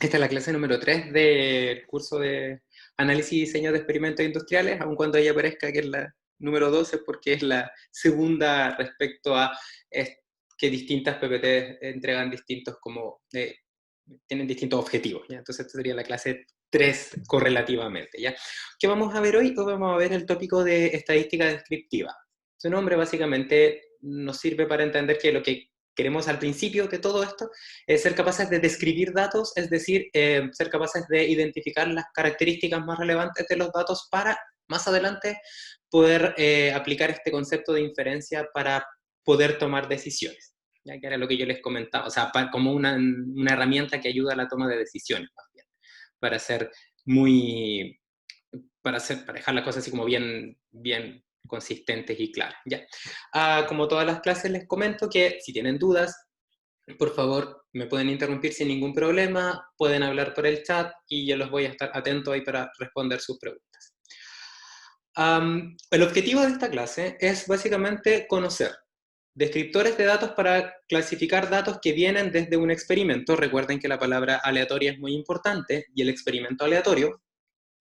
Esta es la clase número 3 del curso de análisis y diseño de experimentos industriales, aun cuando ella parezca que es la número 12, porque es la segunda respecto a que distintas PPT entregan distintos tienen distintos objetivos, ¿ya? Entonces esta sería la clase 3 correlativamente, ¿ya? ¿Qué vamos a ver hoy? Hoy vamos a ver el tópico de estadística descriptiva. Su nombre básicamente nos sirve para entender que lo que queremos al principio de todo esto es ser capaces de describir datos, es decir, ser capaces de identificar las características más relevantes de los datos para más adelante poder aplicar este concepto de inferencia para poder tomar decisiones, ya que era lo que yo les comentaba, o sea, como una herramienta que ayuda a la toma de decisiones, más bien, para ser muy, para dejar las cosas así como bien consistentes y claras, ¿ya? Como todas las clases les comento que si tienen dudas, por favor, me pueden interrumpir sin ningún problema, pueden hablar por el chat y yo los voy a estar atento ahí para responder sus preguntas. El objetivo de esta clase es básicamente conocer descriptores de datos para clasificar datos que vienen desde un experimento. Recuerden que la palabra aleatoria es muy importante y el experimento aleatorio,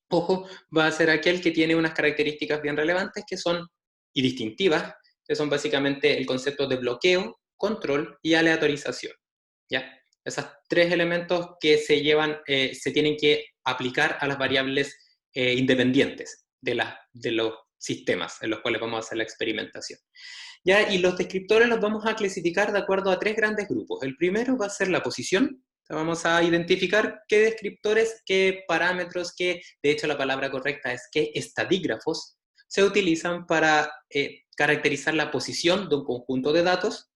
ojo, va a ser aquel que tiene unas características bien relevantes que son y distintivas, que son básicamente el concepto de bloqueo, control y aleatorización, ¿ya? Esos tres elementos que se tienen que aplicar a las variables independientes de los sistemas en los cuales vamos a hacer la experimentación. ¿Ya? Y los descriptores los vamos a clasificar de acuerdo a tres grandes grupos. El primero va a ser la posición. Vamos a identificar qué descriptores, qué parámetros, de hecho la palabra correcta es qué estadígrafos se utilizan para caracterizar la posición de un conjunto de datos.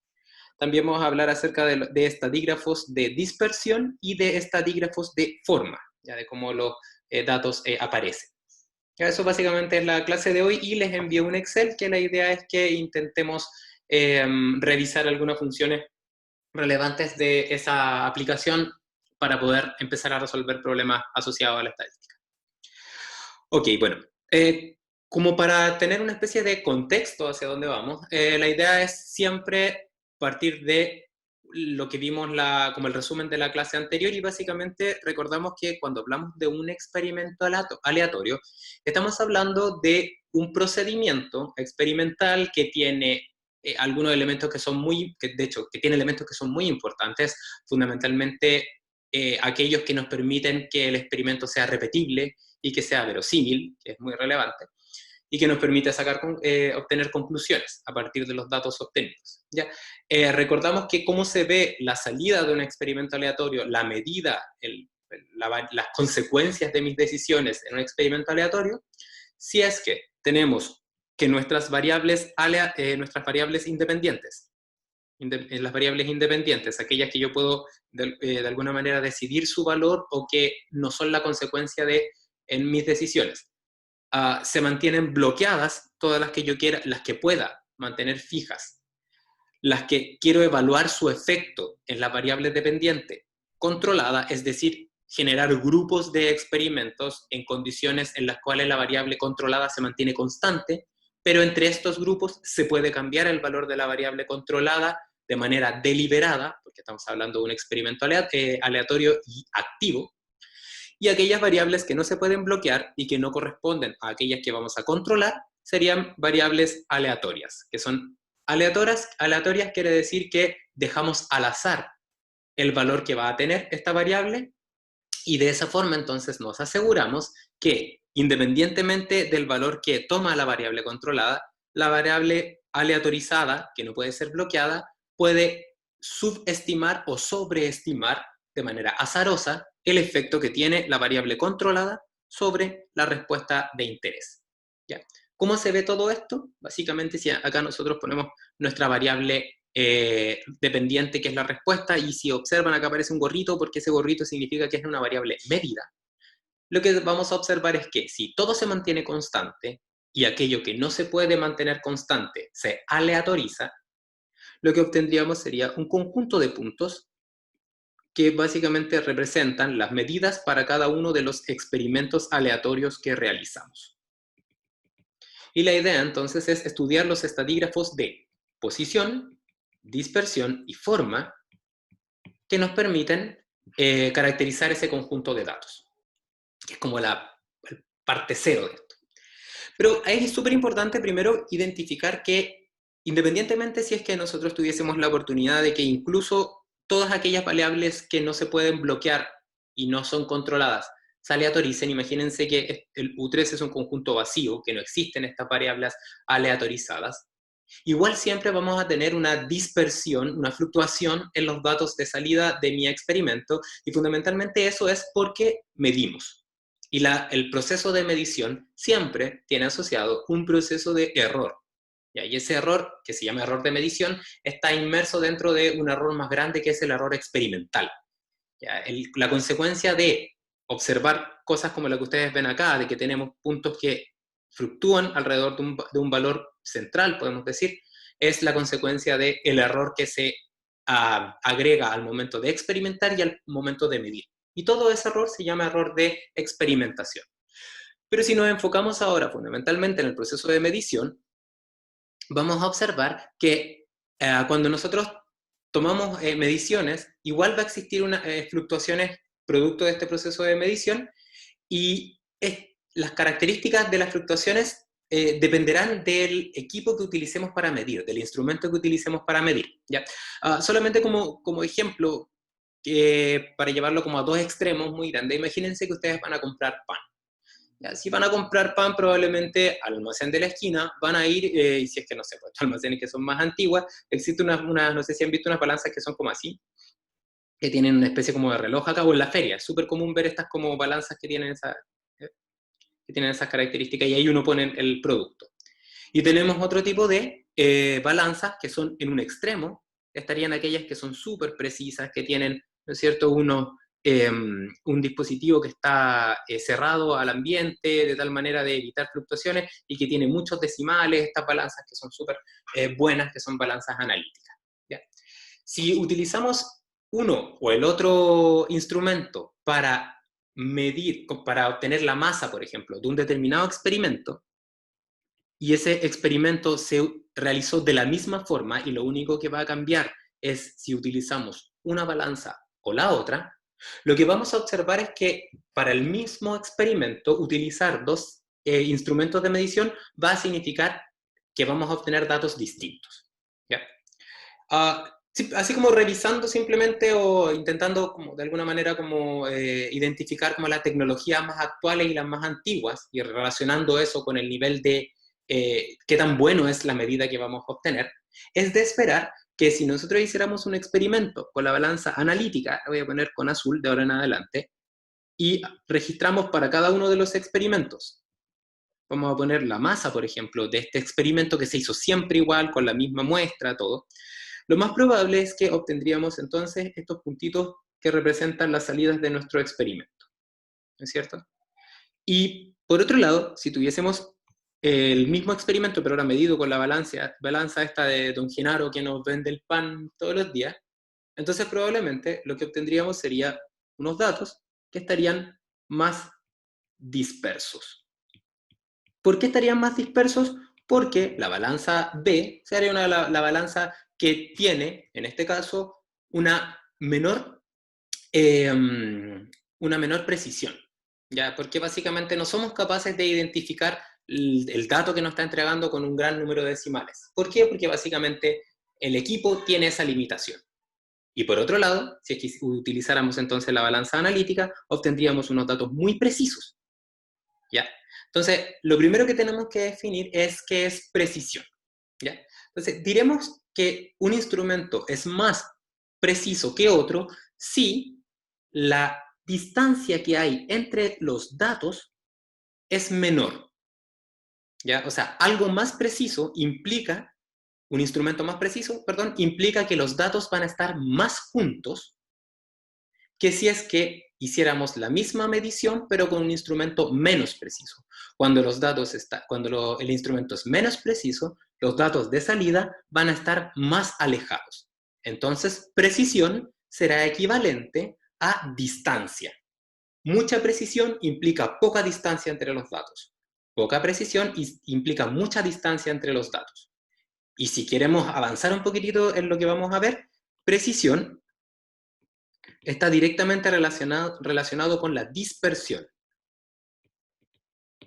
También vamos a hablar acerca de estadígrafos de dispersión y de estadígrafos de forma, ya de cómo los datos aparecen. Ya, eso básicamente es la clase de hoy y les envío un Excel que la idea es que intentemos revisar algunas funciones relevantes de esa aplicación para poder empezar a resolver problemas asociados a la estadística. Ok, bueno, como para tener una especie de contexto hacia dónde vamos, la idea es siempre partir de lo que vimos como el resumen de la clase anterior y básicamente recordamos que cuando hablamos de un experimento aleatorio, estamos hablando de un procedimiento experimental que tiene algunos elementos que tiene elementos que son muy importantes, fundamentalmente aquellos que nos permiten que el experimento sea repetible y que sea verosímil, que es muy relevante, y que nos permite obtener conclusiones a partir de los datos obtenidos. ¿Ya? Recordamos que cómo se ve la salida de un experimento aleatorio, la medida, las consecuencias de mis decisiones en un experimento aleatorio, si es que tenemos que nuestras variables independientes, las variables independientes, aquellas que yo puedo de alguna manera decidir su valor o que no son la consecuencia en mis decisiones. Se mantienen bloqueadas todas las que yo quiera, las que pueda mantener fijas. Las que quiero evaluar su efecto en la variable dependiente controlada, es decir, generar grupos de experimentos en condiciones en las cuales la variable controlada se mantiene constante, pero entre estos grupos se puede cambiar el valor de la variable controlada de manera deliberada, porque estamos hablando de un experimento aleatorio y activo, y aquellas variables que no se pueden bloquear y que no corresponden a aquellas que vamos a controlar serían variables aleatorias, que son aleatorias quiere decir que dejamos al azar el valor que va a tener esta variable y de esa forma entonces nos aseguramos que independientemente del valor que toma la variable controlada, la variable aleatorizada, que no puede ser bloqueada, puede subestimar o sobreestimar de manera azarosa el efecto que tiene la variable controlada sobre la respuesta de interés. ¿Ya? ¿Cómo se ve todo esto? Básicamente, si acá nosotros ponemos nuestra variable dependiente, que es la respuesta, y si observan acá aparece un gorrito, porque ese gorrito significa que es una variable medida. Lo que vamos a observar es que si todo se mantiene constante y aquello que no se puede mantener constante se aleatoriza, lo que obtendríamos sería un conjunto de puntos que básicamente representan las medidas para cada uno de los experimentos aleatorios que realizamos. Y la idea entonces es estudiar los estadígrafos de posición, dispersión y forma que nos permiten caracterizar ese conjunto de datos, que es como la parte cero de esto. Pero ahí es súper importante primero identificar que, independientemente si es que nosotros tuviésemos la oportunidad de que incluso todas aquellas variables que no se pueden bloquear y no son controladas se aleatoricen, imagínense que el U3 es un conjunto vacío, que no existen estas variables aleatorizadas, igual siempre vamos a tener una dispersión, una fluctuación en los datos de salida de mi experimento, y fundamentalmente eso es porque medimos. Y el proceso de medición siempre tiene asociado un proceso de error. Y ese error, que se llama error de medición, está inmerso dentro de un error más grande que es el error experimental. La consecuencia de observar cosas como la que ustedes ven acá, de que tenemos puntos que fluctúan alrededor de un valor central, podemos decir, es la consecuencia del error que se agrega al momento de experimentar y al momento de medir. Y todo ese error se llama error de experimentación. Pero si nos enfocamos ahora fundamentalmente en el proceso de medición, vamos a observar que cuando nosotros tomamos mediciones, igual va a existir fluctuaciones producto de este proceso de medición, y las características de las fluctuaciones dependerán del equipo que utilicemos para medir, del instrumento que utilicemos para medir. ¿Ya? Solamente como ejemplo, para llevarlo como a dos extremos muy grandes, imagínense que ustedes van a comprar pan. ¿Ya? Si van a comprar pan, probablemente al almacén de la esquina van a ir, y si es que no sé, pues almacenes que son más antiguas, existe no sé si han visto unas balanzas que son como así, que tienen una especie como de reloj acá, o en la feria. Es súper común ver estas como balanzas que tienen esas características, y ahí uno pone el producto. Y tenemos otro tipo de balanzas que son en un extremo, estarían aquellas que son súper precisas, que tienen, ¿no es cierto?, un dispositivo que está cerrado al ambiente de tal manera de evitar fluctuaciones y que tiene muchos decimales, estas balanzas que son súper buenas, que son balanzas analíticas. ¿Ya? Si utilizamos uno o el otro instrumento para medir, para obtener la masa, por ejemplo, de un determinado experimento, y ese experimento se realizó de la misma forma y lo único que va a cambiar es si utilizamos una balanza o la otra, lo que vamos a observar es que para el mismo experimento utilizar dos instrumentos de medición va a significar que vamos a obtener datos distintos. ¿Ya? Sí, así como revisando simplemente o intentando como, de alguna manera como identificar como las tecnologías más actuales y las más antiguas y relacionando eso con el nivel de qué tan bueno es la medida que vamos a obtener, es de esperar que si nosotros hiciéramos un experimento con la balanza analítica, la voy a poner con azul de ahora en adelante, y registramos para cada uno de los experimentos, vamos a poner la masa, por ejemplo, de este experimento que se hizo siempre igual, con la misma muestra, todo, lo más probable es que obtendríamos entonces estos puntitos que representan las salidas de nuestro experimento, ¿no es cierto? Y por otro lado, si tuviésemos el mismo experimento, pero ahora medido con la balanza esta de Don Genaro que nos vende el pan todos los días, entonces probablemente lo que obtendríamos sería unos datos que estarían más dispersos. ¿Por qué estarían más dispersos? Porque la balanza B sería la balanza que tiene, en este caso, eh, una menor precisión. ¿Ya? Porque básicamente no somos capaces de identificar el dato que nos está entregando con un gran número de decimales. ¿Por qué? Porque básicamente el equipo tiene esa limitación. Y por otro lado, si es que utilizáramos entonces la balanza analítica, obtendríamos unos datos muy precisos. ¿Ya? Entonces, lo primero que tenemos que definir es qué es precisión. ¿Ya? Entonces, diremos que un instrumento es más preciso que otro si la distancia que hay entre los datos es menor. ¿Ya? O sea, algo más preciso implica, un instrumento más preciso, perdón, implica que los datos van a estar más juntos que si es que hiciéramos la misma medición, pero con un instrumento menos preciso. Cuando el instrumento es menos preciso, los datos de salida van a estar más alejados. Entonces, precisión será equivalente a distancia. Mucha precisión implica poca distancia entre los datos. Poca precisión implica mucha distancia entre los datos. Y si queremos avanzar un poquitito en lo que vamos a ver, precisión está directamente relacionado con la dispersión.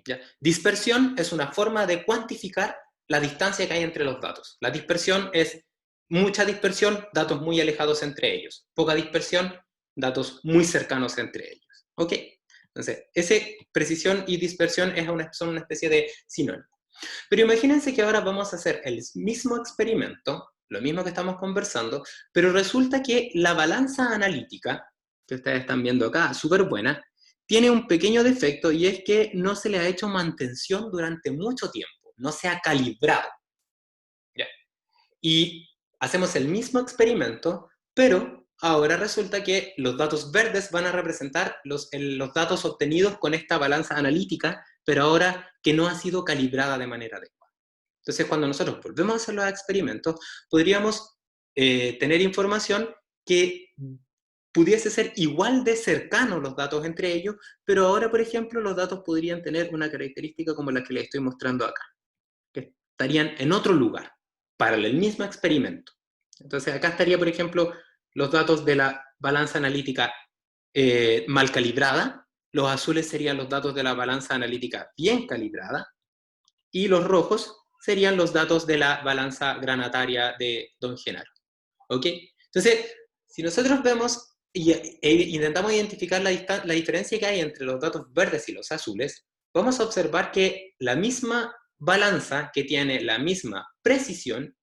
¿Ya? Dispersión es una forma de cuantificar la distancia que hay entre los datos. La dispersión es mucha dispersión, datos muy alejados entre ellos. Poca dispersión, datos muy cercanos entre ellos. ¿Ok? Entonces, precisión y dispersión son una especie de sinónimo. Pero imagínense que ahora vamos a hacer el mismo experimento, lo mismo que estamos conversando, pero resulta que la balanza analítica, que ustedes están viendo acá, súper buena, tiene un pequeño defecto y es que no se le ha hecho mantención durante mucho tiempo, no se ha calibrado. ¿Ya? Y hacemos el mismo experimento, pero ahora resulta que los datos verdes van a representar los datos obtenidos con esta balanza analítica, pero ahora que no ha sido calibrada de manera adecuada. Entonces, cuando nosotros volvemos a hacer los experimentos, podríamos tener información que pudiese ser igual de cercanos los datos entre ellos, pero ahora, por ejemplo, los datos podrían tener una característica como la que les estoy mostrando acá, que estarían en otro lugar, para el mismo experimento. Entonces, acá estaría, por ejemplo, los datos de la balanza analítica mal calibrada, los azules serían los datos de la balanza analítica bien calibrada, y los rojos serían los datos de la balanza granataria de Don Genaro. ¿Ok? Entonces, si nosotros vemos e intentamos identificar la diferencia que hay entre los datos verdes y los azules, vamos a observar que la misma balanza, que tiene la misma precisión,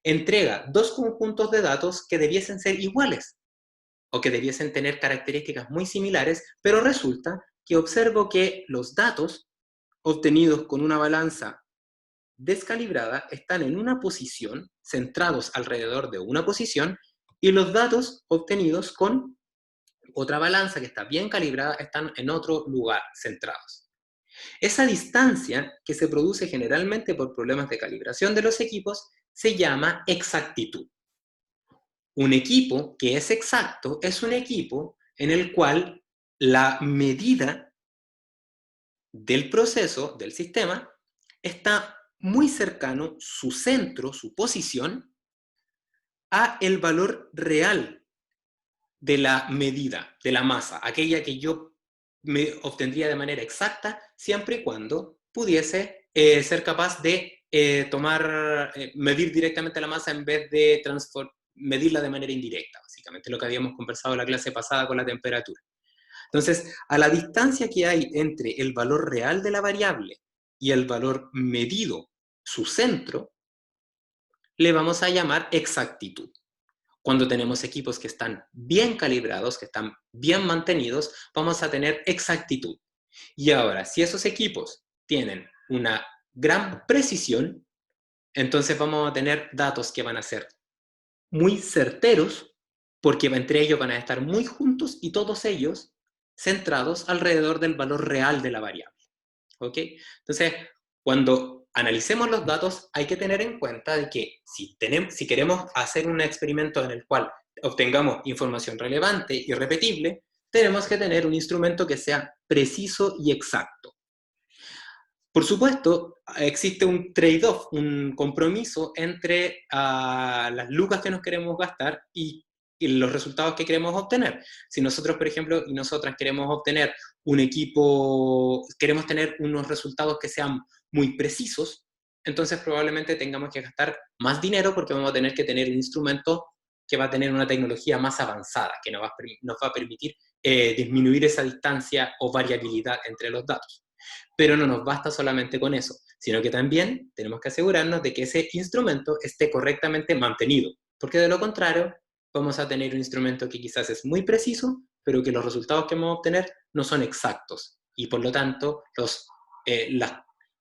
entrega dos conjuntos de datos que debiesen ser iguales o que debiesen tener características muy similares, pero resulta que observo que los datos obtenidos con una balanza descalibrada están en una posición, centrados alrededor de una posición, y los datos obtenidos con otra balanza que está bien calibrada están en otro lugar, centrados. Esa distancia, que se produce generalmente por problemas de calibración de los equipos, se llama exactitud. Un equipo que es exacto es un equipo en el cual la medida del proceso, del sistema, está muy cercano, su centro, su posición, a el valor real de la medida, de la masa, aquella que yo me obtendría de manera exacta, siempre y cuando pudiese ser capaz de medir directamente la masa en vez de medirla de manera indirecta, básicamente, lo que habíamos conversado en la clase pasada con la temperatura. Entonces, a la distancia que hay entre el valor real de la variable y el valor medido, su centro, le vamos a llamar exactitud. Cuando tenemos equipos que están bien calibrados, que están bien mantenidos, vamos a tener exactitud. Y ahora, si esos equipos tienen una gran precisión, entonces vamos a tener datos que van a ser muy certeros, porque entre ellos van a estar muy juntos y todos ellos centrados alrededor del valor real de la variable. ¿Ok? Entonces, cuando analicemos los datos, hay que tener en cuenta de que si queremos hacer un experimento en el cual obtengamos información relevante y repetible, tenemos que tener un instrumento que sea preciso y exacto. Por supuesto, existe un trade-off, un compromiso entre las lucas que nos queremos gastar y los resultados que queremos obtener. Si nosotros, por ejemplo, y nosotras queremos obtener un equipo, queremos tener unos resultados que sean muy precisos, entonces probablemente tengamos que gastar más dinero porque vamos a tener que tener un instrumento que va a tener una tecnología más avanzada, que nos va a permitir disminuir esa distancia o variabilidad entre los datos. Pero no nos basta solamente con eso, sino que también tenemos que asegurarnos de que ese instrumento esté correctamente mantenido, porque de lo contrario vamos a tener un instrumento que quizás es muy preciso, pero que los resultados que vamos a obtener no son exactos, y por lo tanto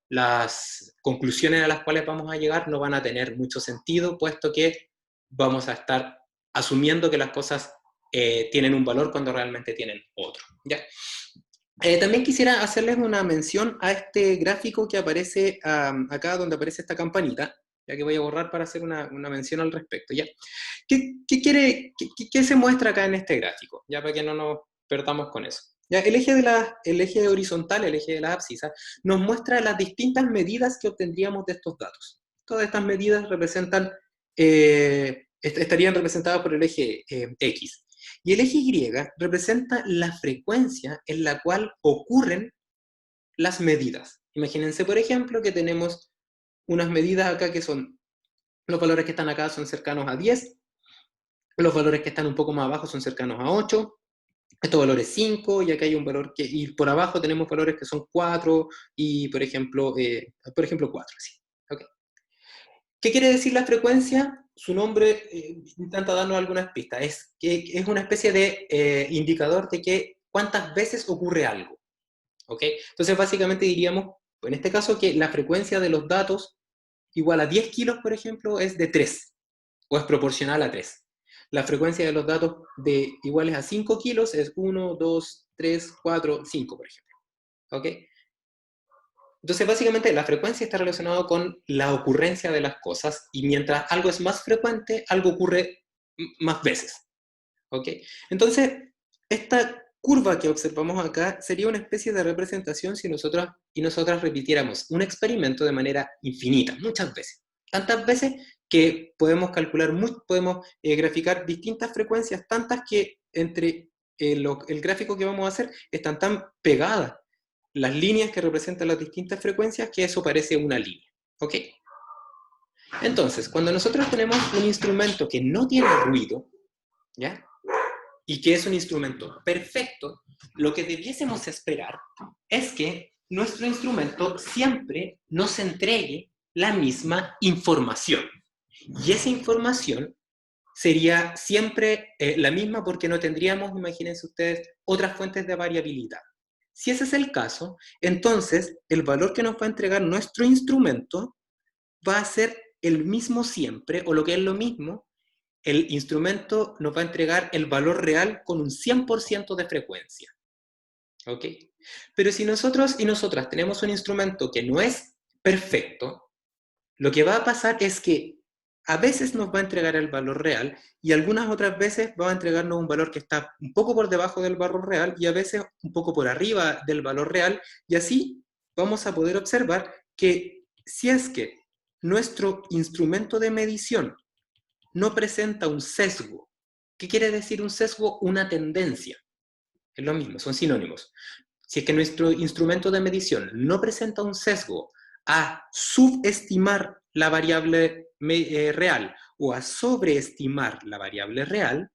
las conclusiones a las cuales vamos a llegar no van a tener mucho sentido, puesto que vamos a estar asumiendo que las cosas tienen un valor cuando realmente tienen otro. ¿Ya? También quisiera hacerles una mención a este gráfico que aparece acá, donde aparece esta campanita, ya que voy a borrar para hacer una mención al respecto, ¿ya? ¿Qué se muestra acá en este gráfico? Ya para que no nos perdamos con eso. Ya, el eje horizontal, el eje de las abscisas, nos muestra las distintas medidas que obtendríamos de estos datos. Todas estas medidas estarían representadas por el eje X. Y el eje Y representa la frecuencia en la cual ocurren las medidas. Imagínense, por ejemplo, que tenemos unas medidas acá que son, los valores que están acá son cercanos a 10, los valores que están un poco más abajo son cercanos a 8, estos valores 5, y acá hay un valor que, y por abajo tenemos valores que son 4, y por ejemplo 4, sí. Okay. ¿Qué quiere decir la frecuencia? Su nombre intenta darnos algunas pistas. Es una especie de indicador de que cuántas veces ocurre algo. ¿Okay? Entonces, básicamente diríamos, en este caso, que la frecuencia de los datos igual a 10 kilos, por ejemplo, es de 3, o es proporcional a 3. La frecuencia de los datos de iguales a 5 kilos es 1, 2, 3, 4, 5, por ejemplo. ¿Okay? Entonces, básicamente, la frecuencia está relacionada con la ocurrencia de las cosas, y mientras algo es más frecuente, algo ocurre más veces. ¿Ok? Entonces, esta curva que observamos acá sería una especie de representación si nosotros y nosotras repitiéramos un experimento de manera infinita, muchas veces. Tantas veces que podemos calcular, podemos graficar distintas frecuencias, tantas que entre el gráfico que vamos a hacer están tan pegadas las líneas que representan las distintas frecuencias que eso parece una línea. ¿Ok? Entonces, cuando nosotros tenemos un instrumento que no tiene ruido, ¿ya? Y que es un instrumento perfecto, lo que debiésemos esperar es que nuestro instrumento siempre nos entregue la misma información. Y esa información sería siempre la misma, porque no tendríamos, imagínense ustedes, otras fuentes de variabilidad. Si ese es el caso, entonces el valor que nos va a entregar nuestro instrumento va a ser el mismo siempre, o lo que es lo mismo, el instrumento nos va a entregar el valor real con un 100% de frecuencia. ¿Ok? Pero si nosotros y nosotras tenemos un instrumento que no es perfecto, lo que va a pasar es que a veces nos va a entregar el valor real, y algunas otras veces va a entregarnos un valor que está un poco por debajo del valor real, y a veces un poco por arriba del valor real, y así vamos a poder observar que si es que nuestro instrumento de medición no presenta un sesgo. ¿Qué quiere decir un sesgo? Una tendencia. Es lo mismo, son sinónimos. Si es que nuestro instrumento de medición no presenta un sesgo a subestimar la variable real o a sobreestimar la variable real,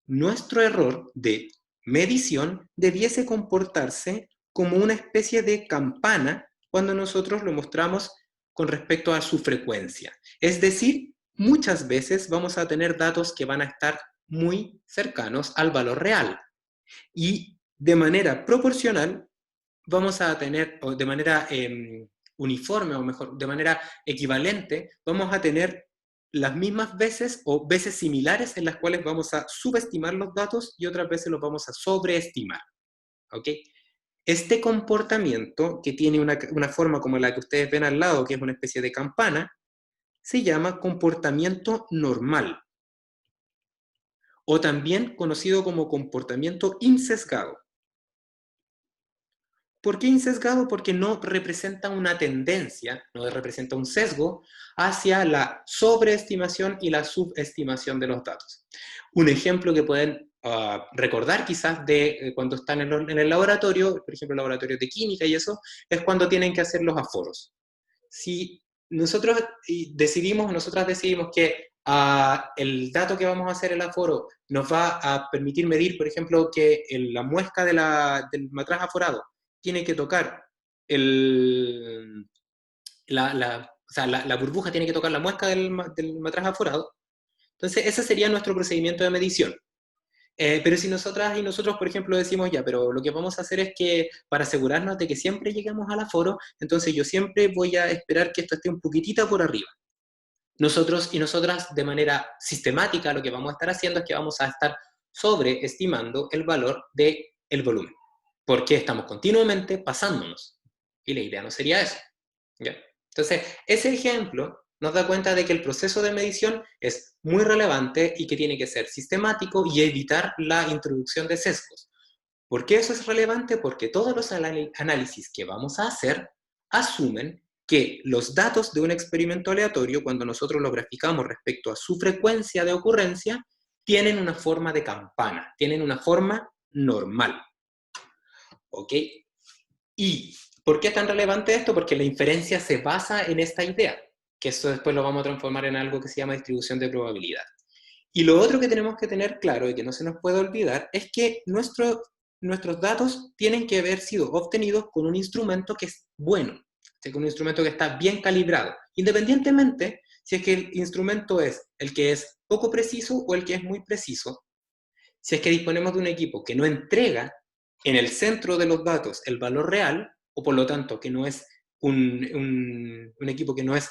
nuestro error de medición debiese comportarse como una especie de campana cuando nosotros lo mostramos con respecto a su frecuencia. Es decir, muchas veces vamos a tener datos que van a estar muy cercanos al valor real, y de manera proporcional vamos a tener, o de manera uniforme, o mejor, de manera equivalente, vamos a tener las mismas veces o veces similares en las cuales vamos a subestimar los datos y otras veces los vamos a sobreestimar. ¿Ok? Este comportamiento, que tiene una forma como la que ustedes ven al lado, que es una especie de campana, se llama comportamiento normal, o también conocido como comportamiento insesgado. ¿Por qué insesgado? Porque no representa una tendencia, no representa un sesgo hacia la sobreestimación y la subestimación de los datos. Un ejemplo que pueden recordar quizás de cuando están en el laboratorio, por ejemplo, laboratorios de química y eso, es cuando tienen que hacer los aforos. Si nosotros nosotras decidimos que el dato que vamos a hacer el aforo nos va a permitir medir, por ejemplo, que la muesca del matraz aforado tiene que tocar o sea, la burbuja tiene que tocar la muesca del matraz aforado, entonces ese sería nuestro procedimiento de medición. Pero si nosotras y nosotros, por ejemplo, decimos ya, pero lo que vamos a hacer es que para asegurarnos de que siempre lleguemos al aforo, entonces yo siempre voy a esperar que esto esté un poquitito por arriba. Nosotros y nosotras, de manera sistemática, lo que vamos a estar haciendo es que vamos a estar sobreestimando el valor del volumen, porque estamos continuamente pasándonos. Y la idea no sería eso. ¿Ya? Entonces, ese ejemplo nos da cuenta de que el proceso de medición es muy relevante y que tiene que ser sistemático y evitar la introducción de sesgos. ¿Por qué eso es relevante? Porque todos los análisis que vamos a hacer asumen que los datos de un experimento aleatorio, cuando nosotros lo graficamos respecto a su frecuencia de ocurrencia, tienen una forma de campana, tienen una forma normal. ¿Ok? ¿Y por qué es tan relevante esto? Porque la inferencia se basa en esta idea, que eso después lo vamos a transformar en algo que se llama distribución de probabilidad. Y lo otro que tenemos que tener claro y que no se nos puede olvidar es que nuestros datos tienen que haber sido obtenidos con un instrumento que es bueno, con un instrumento que está bien calibrado, independientemente si es que el instrumento es el que es poco preciso o el que es muy preciso. Si es que disponemos de un equipo que no entrega en el centro de los datos el valor real, o por lo tanto que no es un equipo que no es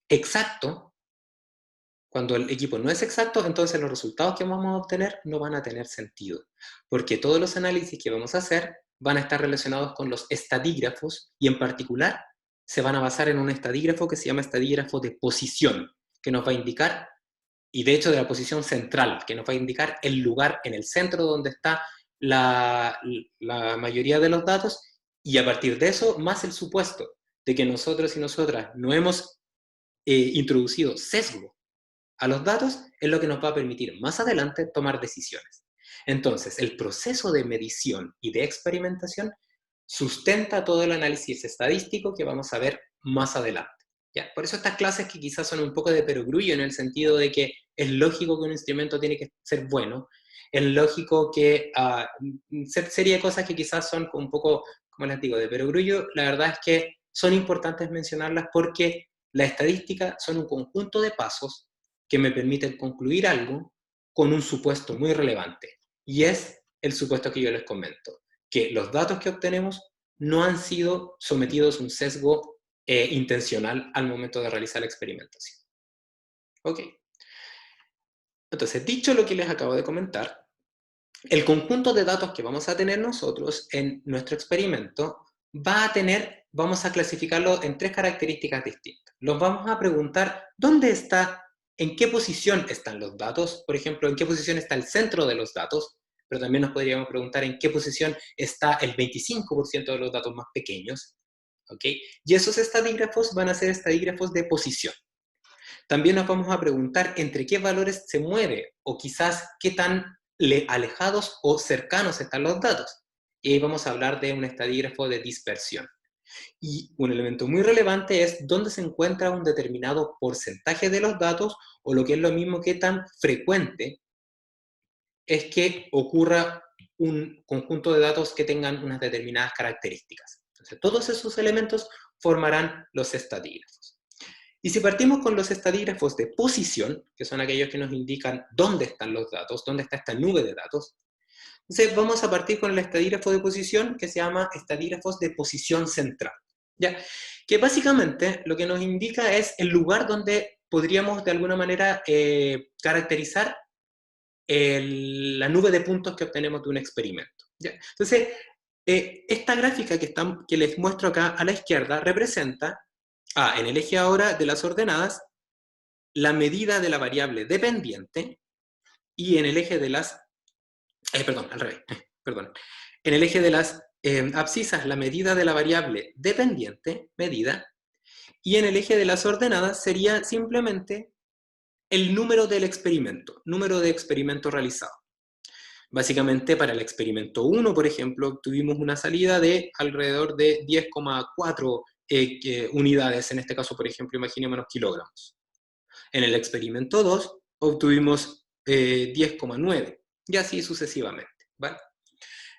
exacto, cuando el equipo no es exacto, entonces los resultados que vamos a obtener no van a tener sentido, porque todos los análisis que vamos a hacer van a estar relacionados con los estadígrafos y en particular se van a basar en un estadígrafo que se llama estadígrafo de posición, que nos va a indicar, y de hecho de la posición central, que nos va a indicar el lugar en el centro donde está la mayoría de los datos, y a partir de eso, más el supuesto de que nosotros y nosotras no hemos introducido sesgo a los datos, es lo que nos va a permitir más adelante tomar decisiones. Entonces, el proceso de medición y de experimentación sustenta todo el análisis estadístico que vamos a ver más adelante. ¿Ya? Por eso estas clases que quizás son un poco de perogrullo en el sentido de que es lógico que un instrumento tiene que ser bueno, es lógico que serie de cosas que quizás son un poco, como les digo, de perogrullo, la verdad es que son importantes mencionarlas porque la estadística son un conjunto de pasos que me permiten concluir algo con un supuesto muy relevante. Y es el supuesto que yo les comento, que los datos que obtenemos no han sido sometidos a un sesgo intencional al momento de realizar la experimentación. Ok. Entonces, dicho lo que les acabo de comentar, el conjunto de datos que vamos a tener nosotros en nuestro experimento vamos a clasificarlo en tres características distintas. Los vamos a preguntar, ¿dónde está, en qué posición están los datos? Por ejemplo, ¿en qué posición está el centro de los datos? Pero también nos podríamos preguntar en qué posición está el 25% de los datos más pequeños. ¿Ok? Y esos estadígrafos van a ser estadígrafos de posición. También nos vamos a preguntar entre qué valores se mueve o quizás qué tan alejados o cercanos están los datos. Y ahí vamos a hablar de un estadígrafo de dispersión. Y un elemento muy relevante es dónde se encuentra un determinado porcentaje de los datos o lo que es lo mismo qué tan frecuente es que ocurra un conjunto de datos que tengan unas determinadas características. Entonces, todos esos elementos formarán los estadígrafos. Y si partimos con los estadígrafos de posición, que son aquellos que nos indican dónde están los datos, dónde está esta nube de datos, entonces vamos a partir con el estadígrafo de posición que se llama estadígrafos de posición central. ¿Ya? Que básicamente lo que nos indica es el lugar donde podríamos de alguna manera caracterizar la nube de puntos que obtenemos de un experimento. ¿Ya? Entonces, esta gráfica que les muestro acá a la izquierda representa, en el eje ahora de las ordenadas, la medida de la variable dependiente, y en el eje de las, perdón, al revés, perdón, en el eje de las abscisas, la medida de la variable dependiente, medida, y en el eje de las ordenadas sería simplemente el número del experimento, número de experimento realizado. Básicamente para el experimento 1, por ejemplo, obtuvimos una salida de alrededor de 10,4 unidades, en este caso, por ejemplo, imaginémonos kilogramos. En el experimento 2 obtuvimos 10,9 y así sucesivamente, ¿vale?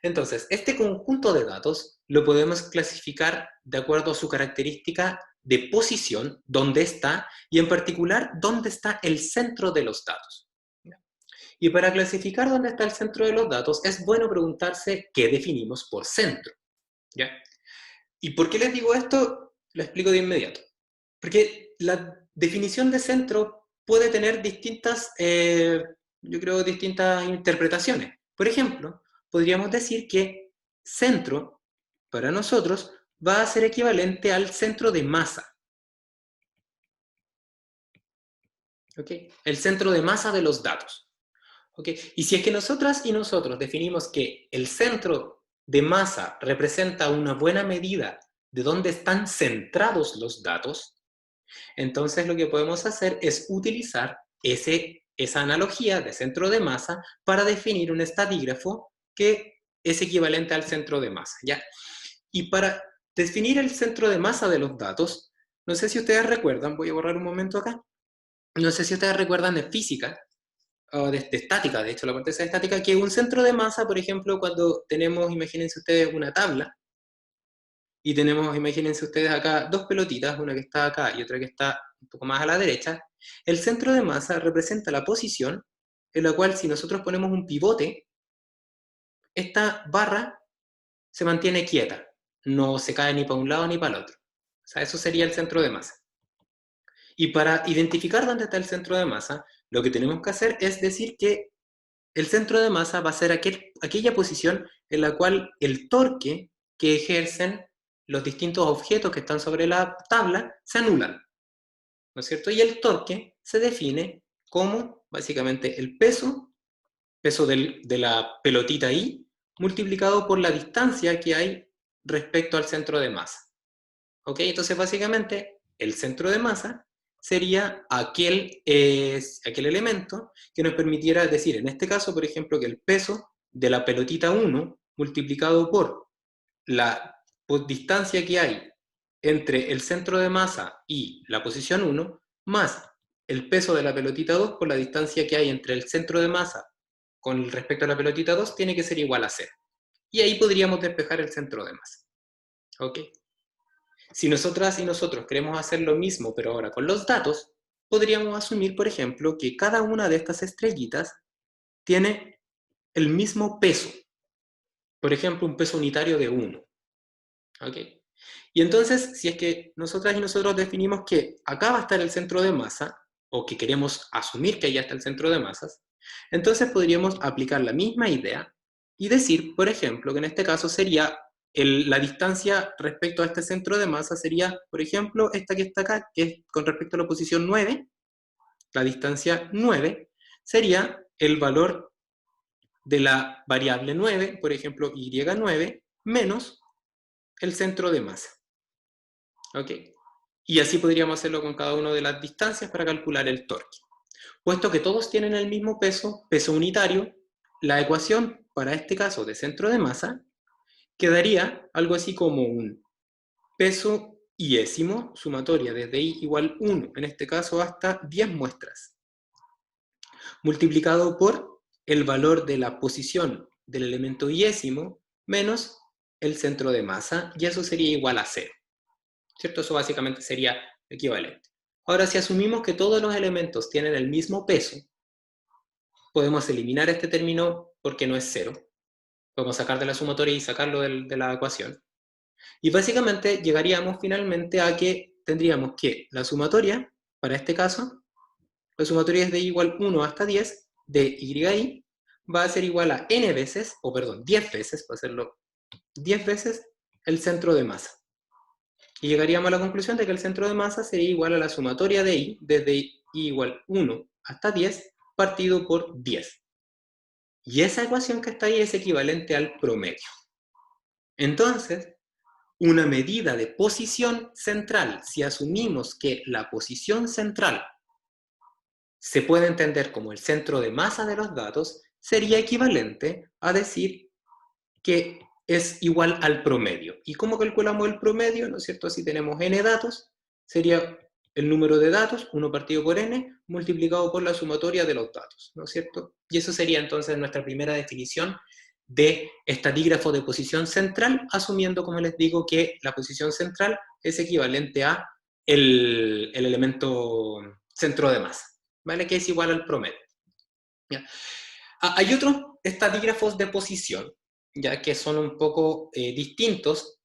Entonces, este conjunto de datos lo podemos clasificar de acuerdo a su característica de posición, dónde está, y en particular, dónde está el centro de los datos. Y para clasificar dónde está el centro de los datos, es bueno preguntarse qué definimos por centro. ¿Ya? ¿Y por qué les digo esto? Lo explico de inmediato. Porque la definición de centro puede tener distintas, yo creo, distintas interpretaciones. Por ejemplo, podríamos decir que centro, para nosotros, va a ser equivalente al centro de masa. ¿Ok? El centro de masa de los datos. ¿Ok? Y si es que nosotras y nosotros definimos que el centro de masa representa una buena medida de dónde están centrados los datos, entonces lo que podemos hacer es utilizar ese esa analogía de centro de masa para definir un estadígrafo que es equivalente al centro de masa, ¿ya? Y para definir el centro de masa de los datos, no sé si ustedes recuerdan, voy a borrar un momento acá, no sé si ustedes recuerdan de física, o de estática, de hecho, la parte de estática, que un centro de masa, por ejemplo, cuando tenemos, imagínense ustedes, una tabla, y tenemos, imagínense ustedes acá, dos pelotitas, una que está acá y otra que está un poco más a la derecha, el centro de masa representa la posición en la cual si nosotros ponemos un pivote, esta barra se mantiene quieta, no se cae ni para un lado ni para el otro. O sea, eso sería el centro de masa. Y para identificar dónde está el centro de masa, lo que tenemos que hacer es decir que el centro de masa va a ser aquella posición en la cual el torque que ejercen los distintos objetos que están sobre la tabla se anulan, ¿no es cierto? Y el torque se define como básicamente el peso de la pelotita I, multiplicado por la distancia que hay respecto al centro de masa. ¿Ok? Entonces, básicamente, el centro de masa sería aquel elemento que nos permitiera decir, en este caso, por ejemplo, que el peso de la pelotita 1 multiplicado por la distancia que hay entre el centro de masa y la posición 1, más el peso de la pelotita 2 por la distancia que hay entre el centro de masa con respecto a la pelotita 2, tiene que ser igual a 0. Y ahí podríamos despejar el centro de masa. ¿Ok? Si nosotras y nosotros queremos hacer lo mismo, pero ahora con los datos, podríamos asumir, por ejemplo, que cada una de estas estrellitas tiene el mismo peso. Por ejemplo, un peso unitario de 1. ¿Ok? Y entonces, si es que nosotras y nosotros definimos que acá va a estar el centro de masa, o que queremos asumir que allá está el centro de masas, entonces podríamos aplicar la misma idea y decir, por ejemplo, que en este caso sería la distancia respecto a este centro de masa sería, por ejemplo, esta que está acá, que es con respecto a la posición 9, la distancia 9 sería el valor de la variable 9, por ejemplo, y9, menos el centro de masa. ¿Ok? Y así podríamos hacerlo con cada una de las distancias para calcular el torque. Puesto que todos tienen el mismo peso, peso unitario, la ecuación para este caso de centro de masa quedaría algo así como un peso iésimo, sumatoria desde i igual 1, en este caso hasta 10 muestras, multiplicado por el valor de la posición del elemento iésimo menos el centro de masa, y eso sería igual a 0. ¿Cierto? Eso básicamente sería equivalente. Ahora, si asumimos que todos los elementos tienen el mismo peso, podemos eliminar este término porque no es 0. Podemos sacar de la sumatoria y sacarlo de la ecuación. Y básicamente llegaríamos finalmente a que tendríamos que la sumatoria, para este caso, la sumatoria es de i igual 1 hasta 10, de yi, va a ser igual a n veces, o perdón, 10 veces, para hacerlo 10 veces, el centro de masa. Y llegaríamos a la conclusión de que el centro de masa sería igual a la sumatoria de i, desde i igual 1 hasta 10, partido por 10. Y esa ecuación que está ahí es equivalente al promedio. Entonces, una medida de posición central, si asumimos que la posición central se puede entender como el centro de masa de los datos, sería equivalente a decir que es igual al promedio. ¿Y cómo calculamos el promedio? ¿No es cierto? Si tenemos n datos, sería el número de datos, 1 partido por n, multiplicado por la sumatoria de los datos, ¿no es cierto? Y eso sería entonces nuestra primera definición de estadígrafo de posición central, asumiendo, como les digo, que la posición central es equivalente a el elemento centro de masa, ¿vale? Que es igual al promedio. ¿Ya? Hay otros estadígrafos de posición, ya que son un poco distintos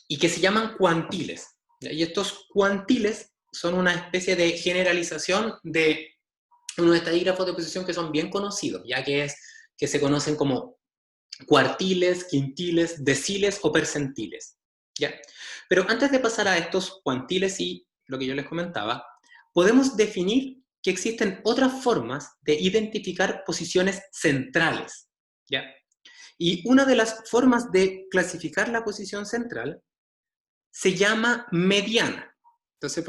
y que se llaman cuantiles. ¿Ya? Y estos cuantiles son una especie de generalización de unos estadígrafos de posición que son bien conocidos, ya que se conocen como cuartiles, quintiles, deciles o percentiles. ¿Ya? Pero antes de pasar a estos cuantiles y lo que yo les comentaba, podemos definir que existen otras formas de identificar posiciones centrales. ¿Ya? Y una de las formas de clasificar la posición central se llama mediana. Entonces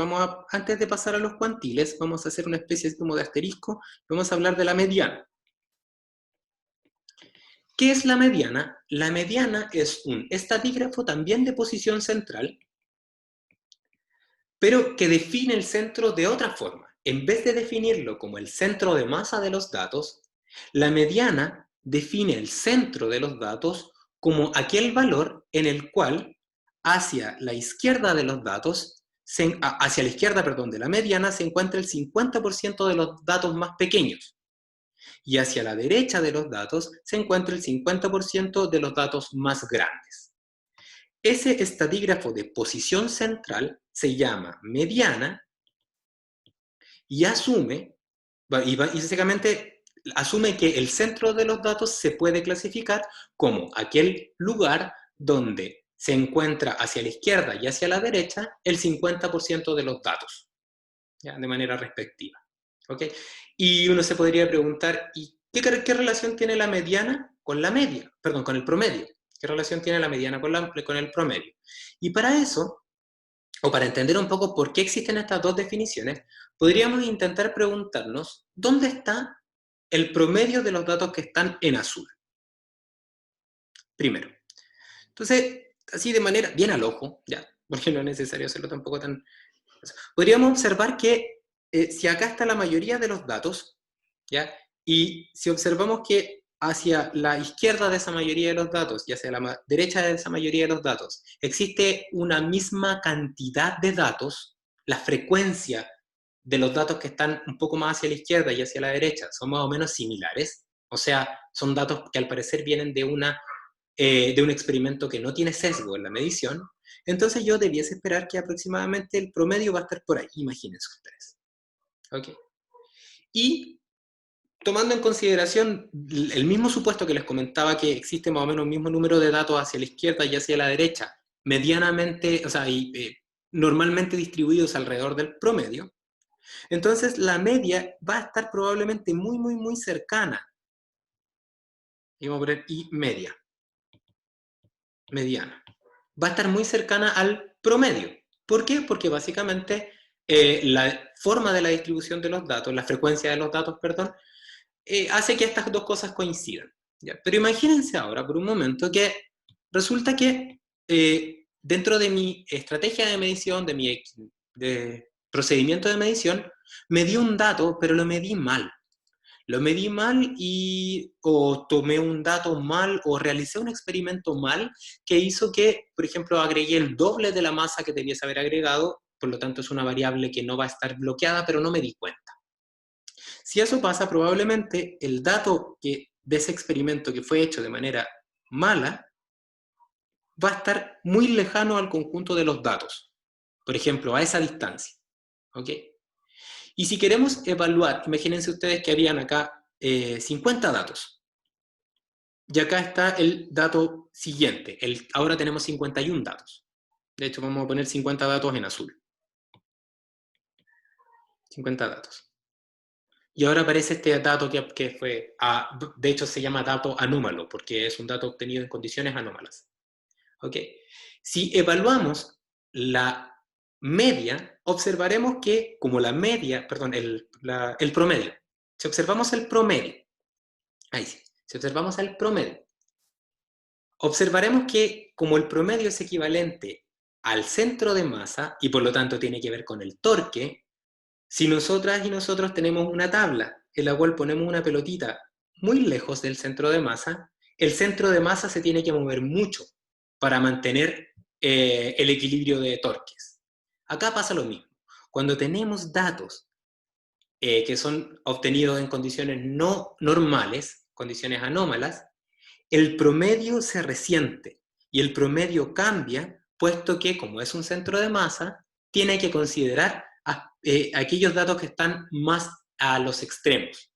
antes de pasar a los cuantiles, vamos a hacer una especie como de asterisco, vamos a hablar de la mediana. ¿Qué es la mediana? La mediana es un estadígrafo también de posición central, pero que define el centro de otra forma. En vez de definirlo como el centro de masa de los datos, la mediana define el centro de los datos como aquel valor en el cual hacia la izquierda de los datos, hacia la izquierda, perdón, de la mediana se encuentra el 50% de los datos más pequeños y hacia la derecha de los datos se encuentra el 50% de los datos más grandes. Ese estadígrafo de posición central se llama mediana y asume, y básicamente asume que el centro de los datos se puede clasificar como aquel lugar donde se encuentra hacia la izquierda y hacia la derecha el 50% de los datos, ¿ya? De manera respectiva. ¿Okay? Y uno se podría preguntar, ¿y qué relación tiene la mediana con la media? Perdón, con el promedio. ¿Qué relación tiene la mediana con el promedio? Y para eso, o para entender un poco por qué existen estas dos definiciones, podríamos intentar preguntarnos, ¿dónde está el promedio de los datos que están en azul? Primero. Entonces, así de manera, bien al ojo, ya, porque no es necesario hacerlo tampoco tan... Podríamos observar que si acá está la mayoría de los datos, ¿ya? Y si observamos que hacia la izquierda de esa mayoría de los datos y hacia la derecha de esa mayoría de los datos existe una misma cantidad de datos, la frecuencia de los datos que están un poco más hacia la izquierda y hacia la derecha son más o menos similares, o sea, son datos que al parecer vienen de un experimento que no tiene sesgo en la medición, entonces yo debiese esperar que aproximadamente el promedio va a estar por ahí, imagínense ustedes. ¿Okay? Y tomando en consideración el mismo supuesto que les comentaba, que existe más o menos el mismo número de datos hacia la izquierda y hacia la derecha, medianamente, o sea, normalmente distribuidos alrededor del promedio, entonces la media va a estar probablemente muy, muy, muy cercana. Y vamos a poner y media. Mediana. Va a estar muy cercana al promedio. ¿Por qué? Porque básicamente la forma de la distribución de los datos, la frecuencia de los datos, perdón, hace que estas dos cosas coincidan. ¿Ya? Pero imagínense ahora por un momento que resulta que dentro de mi estrategia de medición, de procedimiento de medición, me dio un dato, pero lo medí mal. Lo medí mal o tomé un dato mal o realicé un experimento mal que hizo que, por ejemplo, agregué el doble de la masa que debiese haber agregado, por lo tanto es una variable que no va a estar bloqueada, pero no me di cuenta. Si eso pasa, probablemente el dato de ese experimento que fue hecho de manera mala va a estar muy lejano al conjunto de los datos, por ejemplo, a esa distancia. ¿Ok? Y si queremos evaluar, imagínense ustedes que habían acá 50 datos. Y acá está el dato siguiente. Ahora tenemos 51 datos. De hecho, vamos a poner 50 datos en azul. 50 datos. Y ahora aparece este dato que fue, de hecho se llama dato anómalo, porque es un dato obtenido en condiciones anómalas. ¿Ok? Si evaluamos la media, observaremos que como la media, perdón, el promedio, si observamos el promedio, ahí sí, si observamos el promedio, observaremos que como el promedio es equivalente al centro de masa y por lo tanto tiene que ver con el torque, si nosotras y nosotros tenemos una tabla en la cual ponemos una pelotita muy lejos del centro de masa, el centro de masa se tiene que mover mucho para mantener el equilibrio de torques. Acá pasa lo mismo. Cuando tenemos datos que son obtenidos en condiciones no normales, condiciones anómalas, el promedio se resiente y el promedio cambia, puesto que, como es un centro de masa, tiene que considerar aquellos datos que están más a los extremos.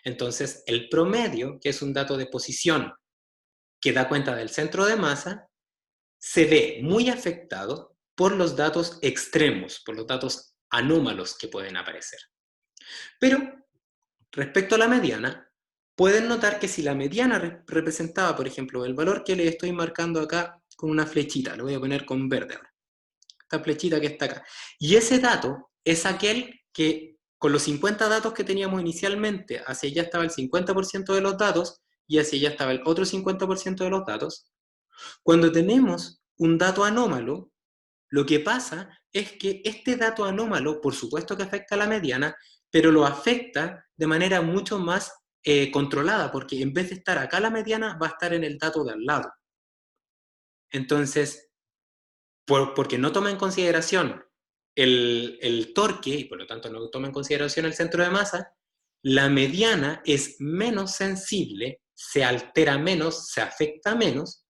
Entonces, el promedio, que es un dato de posición que da cuenta del centro de masa, se ve muy afectado por los datos extremos, por los datos anómalos que pueden aparecer. Pero, respecto a la mediana, pueden notar que si la mediana representaba, por ejemplo, el valor que le estoy marcando acá con una flechita, lo voy a poner con verde ahora. esta flechita que está acá. Y ese dato es aquel que, con los 50 datos que teníamos inicialmente, hacia allá estaba el 50% de los datos, y hacia allá estaba el otro 50% de los datos. Cuando tenemos un dato anómalo, lo que pasa es que este dato anómalo, por supuesto que afecta a la mediana, pero lo afecta de manera mucho más controlada, porque en vez de estar acá la mediana, va a estar en el dato de al lado. Entonces, porque no toma en consideración el torque, y por lo tanto no toma en consideración el centro de masa, la mediana es menos sensible, se altera menos, se afecta menos,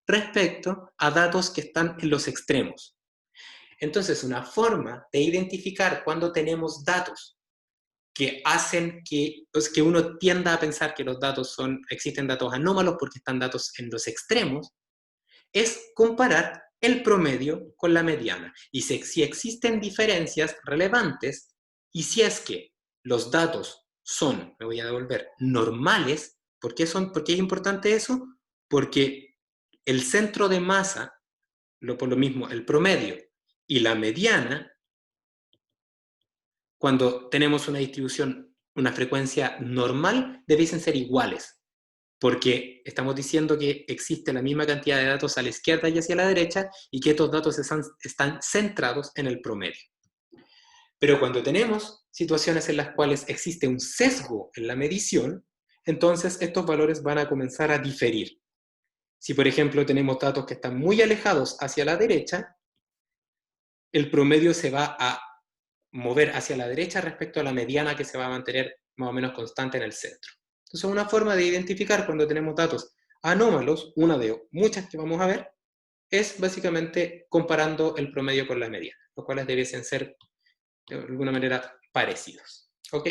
respecto a datos que están en los extremos. Entonces, una forma de identificar cuando tenemos datos que hacen que uno tienda a pensar que los datos existen datos anómalos porque están datos en los extremos, es comparar el promedio con la mediana. Y si existen diferencias relevantes, y si es que los datos son, me voy a devolver, normales, ¿por qué es importante eso? Porque el centro de masa, por lo mismo, el promedio y la mediana, cuando tenemos una distribución, una frecuencia normal, debiesen ser iguales, porque estamos diciendo que existe la misma cantidad de datos a la izquierda y hacia la derecha, y que estos datos están centrados en el promedio. Pero cuando tenemos situaciones en las cuales existe un sesgo en la medición, entonces estos valores van a comenzar a diferir. Si, por ejemplo, tenemos datos que están muy alejados hacia la derecha, el promedio se va a mover hacia la derecha respecto a la mediana, que se va a mantener más o menos constante en el centro. Entonces, una forma de identificar cuando tenemos datos anómalos, una de muchas que vamos a ver, es básicamente comparando el promedio con la mediana, los cuales debiesen ser de alguna manera parecidos. ¿Ok?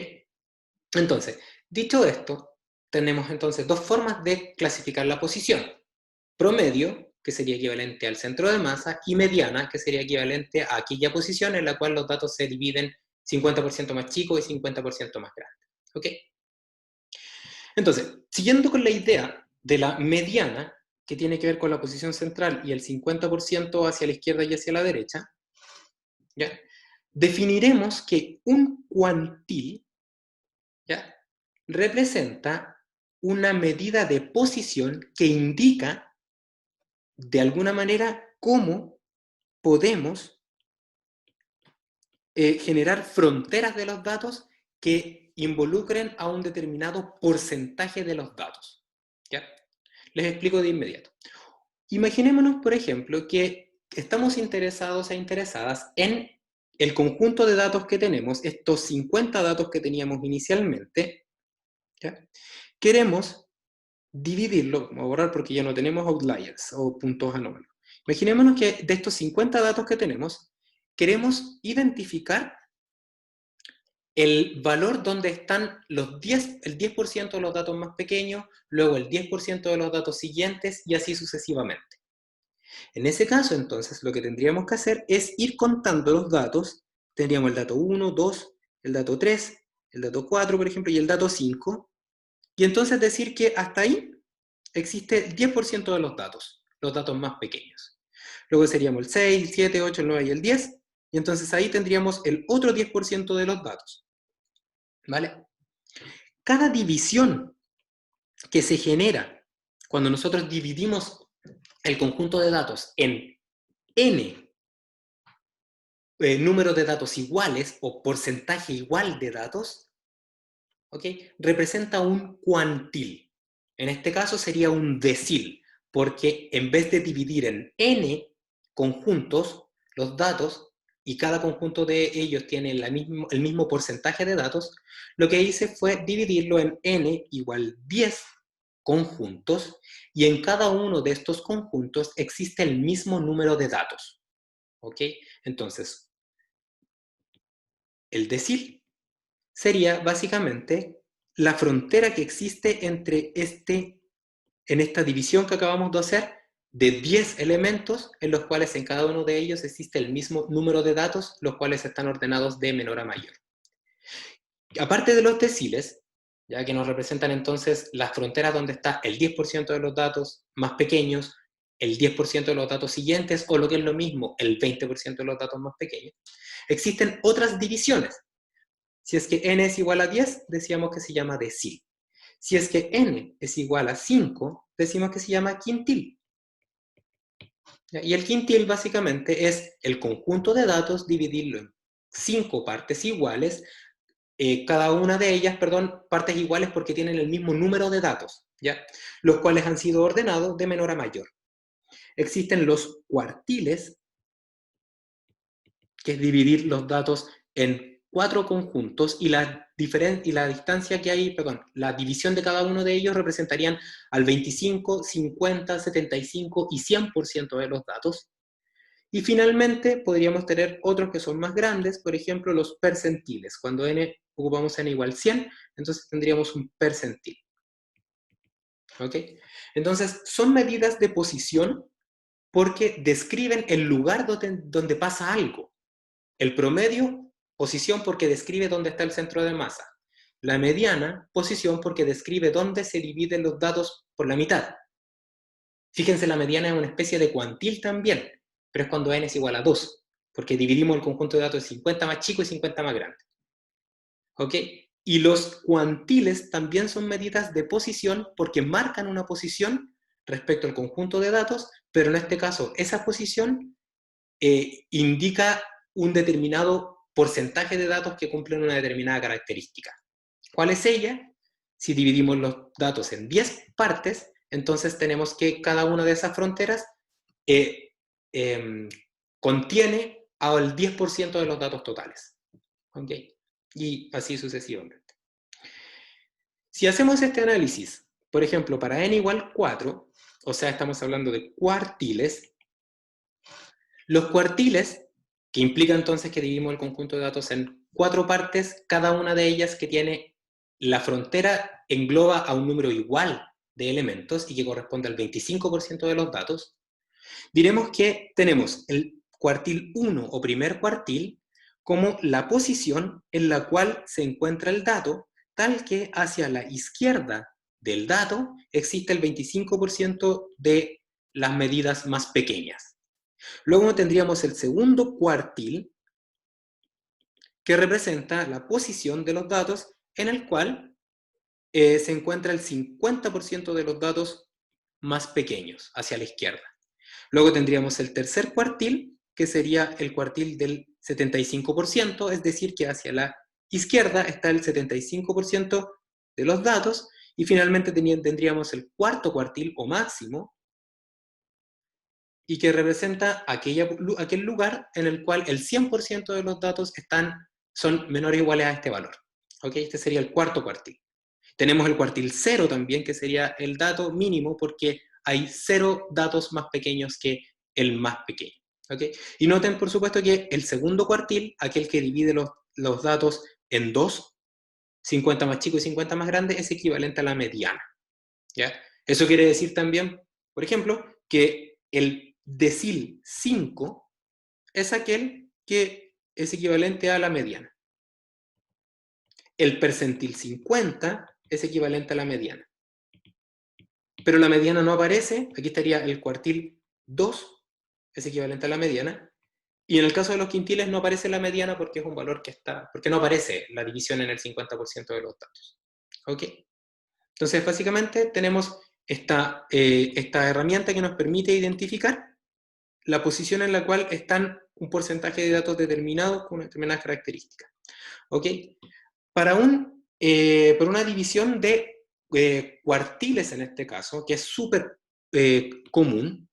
Entonces, dicho esto, tenemos entonces dos formas de clasificar la posición. Promedio, que sería equivalente al centro de masa, y mediana, que sería equivalente a aquella posición en la cual los datos se dividen 50% más chico y 50% más grande. ¿Ok? Entonces, siguiendo con la idea de la mediana, que tiene que ver con la posición central y el 50% hacia la izquierda y hacia la derecha, ¿ya? Definiremos que un cuantil, ¿ya?, representa una medida de posición que indica de alguna manera cómo podemos generar fronteras de los datos que involucren a un determinado porcentaje de los datos. ¿Ya? Les explico de inmediato. Imaginémonos, por ejemplo, que estamos interesados e interesadas en el conjunto de datos que tenemos, estos 50 datos que teníamos inicialmente. ¿Ya? Queremos dividirlo, vamos a borrar porque ya no tenemos outliers o puntos anómalos. Imaginémonos que de estos 50 datos que tenemos, queremos identificar el valor donde están el 10% de los datos más pequeños, luego el 10% de los datos siguientes, y así sucesivamente. En ese caso, entonces, lo que tendríamos que hacer es ir contando los datos. Tendríamos el dato 1, 2, el dato 3, el dato 4, por ejemplo, y el dato 5, y entonces decir que hasta ahí existe el 10% de los datos más pequeños. Luego seríamos el 6, el 7, 8, el 9 y el 10, y entonces ahí tendríamos el otro 10% de los datos. ¿Vale? Cada división que se genera cuando nosotros dividimos el conjunto de datos en n número de datos iguales o porcentaje igual de datos, ¿ok?, representa un cuantil. En este caso sería un decil, porque en vez de dividir en n conjuntos los datos, y cada conjunto de ellos tiene el mismo porcentaje de datos, lo que hice fue dividirlo en n igual 10 conjuntos, y en cada uno de estos conjuntos existe el mismo número de datos. ¿Ok? Entonces, el decil sería básicamente la frontera que existe entre en esta división que acabamos de hacer, de 10 elementos, en los cuales en cada uno de ellos existe el mismo número de datos, los cuales están ordenados de menor a mayor. Aparte de los deciles, ya que nos representan entonces las fronteras donde está el 10% de los datos más pequeños, el 10% de los datos siguientes, o lo que es lo mismo, el 20% de los datos más pequeños. Existen otras divisiones. Si es que n es igual a 10, decíamos que se llama decil. Si es que n es igual a 5, decimos que se llama quintil. Y el quintil básicamente es el conjunto de datos, dividirlo en 5 partes iguales, cada una de ellas, partes iguales porque tienen el mismo número de datos, ¿ya? Los cuales han sido ordenados de menor a mayor. Existen los cuartiles, que es dividir los datos en 4 conjuntos, y la distancia que hay, la división de cada uno de ellos representarían al 25, 50, 75 y 100% de los datos. Y finalmente podríamos tener otros que son más grandes, por ejemplo los percentiles. Cuando ocupamos n igual 100, entonces tendríamos un percentil. ¿Ok? Entonces son medidas de posición porque describen el lugar donde pasa algo. El promedio, posición porque describe dónde está el centro de masa. La mediana, posición porque describe dónde se dividen los datos por la mitad. Fíjense, la mediana es una especie de cuantil también, pero es cuando n es igual a 2, porque dividimos el conjunto de datos en 50 más chico y 50 más grande. ¿Ok? Y los cuantiles también son medidas de posición porque marcan una posición respecto al conjunto de datos, pero en este caso esa posición indica un determinado porcentaje de datos que cumplen una determinada característica. ¿Cuál es ella? Si dividimos los datos en 10 partes, entonces tenemos que cada una de esas fronteras contiene al 10% de los datos totales. ¿Ok? Y así sucesivamente. Si hacemos este análisis, por ejemplo, para n igual 4, o sea, estamos hablando de cuartiles, los cuartiles, que implica entonces que dividimos el conjunto de datos en 4 partes, cada una de ellas que tiene la frontera engloba a un número igual de elementos y que corresponde al 25% de los datos, diremos que tenemos el cuartil 1 o primer cuartil como la posición en la cual se encuentra el dato, tal que hacia la izquierda del dato existe el 25% de las medidas más pequeñas. Luego tendríamos el segundo cuartil, que representa la posición de los datos en el cual se encuentra el 50% de los datos más pequeños hacia la izquierda. Luego tendríamos el tercer cuartil, que sería el cuartil del 75%, es decir, que hacia la izquierda está el 75% de los datos, y finalmente tendríamos el cuarto cuartil o máximo, y que representa aquel lugar en el cual el 100% de los datos son menores o iguales a este valor. ¿Ok? Este sería el cuarto cuartil. Tenemos el cuartil 0 también, que sería el dato mínimo, porque hay 0 datos más pequeños que el más pequeño. ¿Ok? Y noten, por supuesto, que el segundo cuartil, aquel que divide los datos en 2, 50 más chico y 50 más grande, es equivalente a la mediana. ¿Ya? Eso quiere decir también, por ejemplo, que el decil 5 es aquel que es equivalente a la mediana. El percentil 50 es equivalente a la mediana. Pero la mediana no aparece, aquí estaría el cuartil 2, es equivalente a la mediana, y en el caso de los quintiles no aparece la mediana porque es un valor porque no aparece la división en el 50% de los datos. ¿Ok? Entonces, básicamente tenemos esta herramienta que nos permite identificar la posición en la cual están un porcentaje de datos determinados con determinadas características. ¿Ok? Para una división de cuartiles en este caso, que es súper común,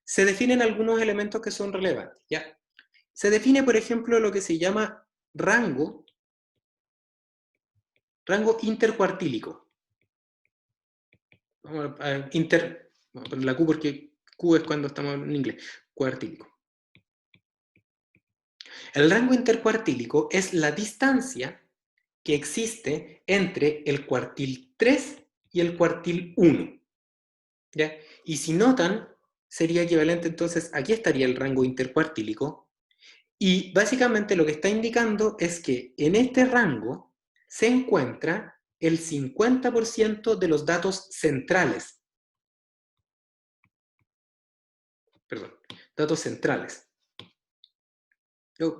se definen algunos elementos que son relevantes. ¿Ya? Se define, por ejemplo, lo que se llama rango intercuartílico. Vamos a poner la Q porque Q es cuando estamos en inglés, cuartílico. El rango intercuartílico es la distancia que existe entre el cuartil 3 y el cuartil 1. ¿Ya? Y si notan, sería equivalente entonces, aquí estaría el rango intercuartílico, y básicamente lo que está indicando es que en este rango se encuentra el 50% de los datos centrales. perdón, datos centrales. Oh,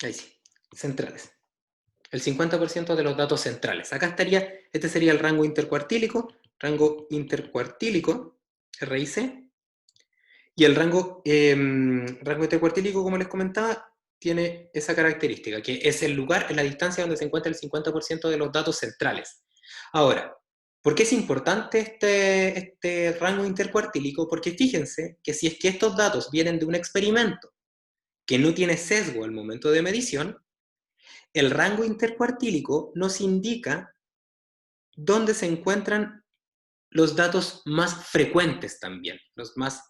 ahí sí, centrales. El 50% de los datos centrales. Acá estaría, este sería el rango intercuartílico, RIC, y el rango intercuartílico, como les comentaba, tiene esa característica, que es el lugar, en la distancia donde se encuentra el 50% de los datos centrales. Ahora, ¿por qué es importante este rango intercuartílico? Porque fíjense que si es que estos datos vienen de un experimento que no tiene sesgo al momento de medición, el rango intercuartílico nos indica dónde se encuentran los datos más frecuentes también, los más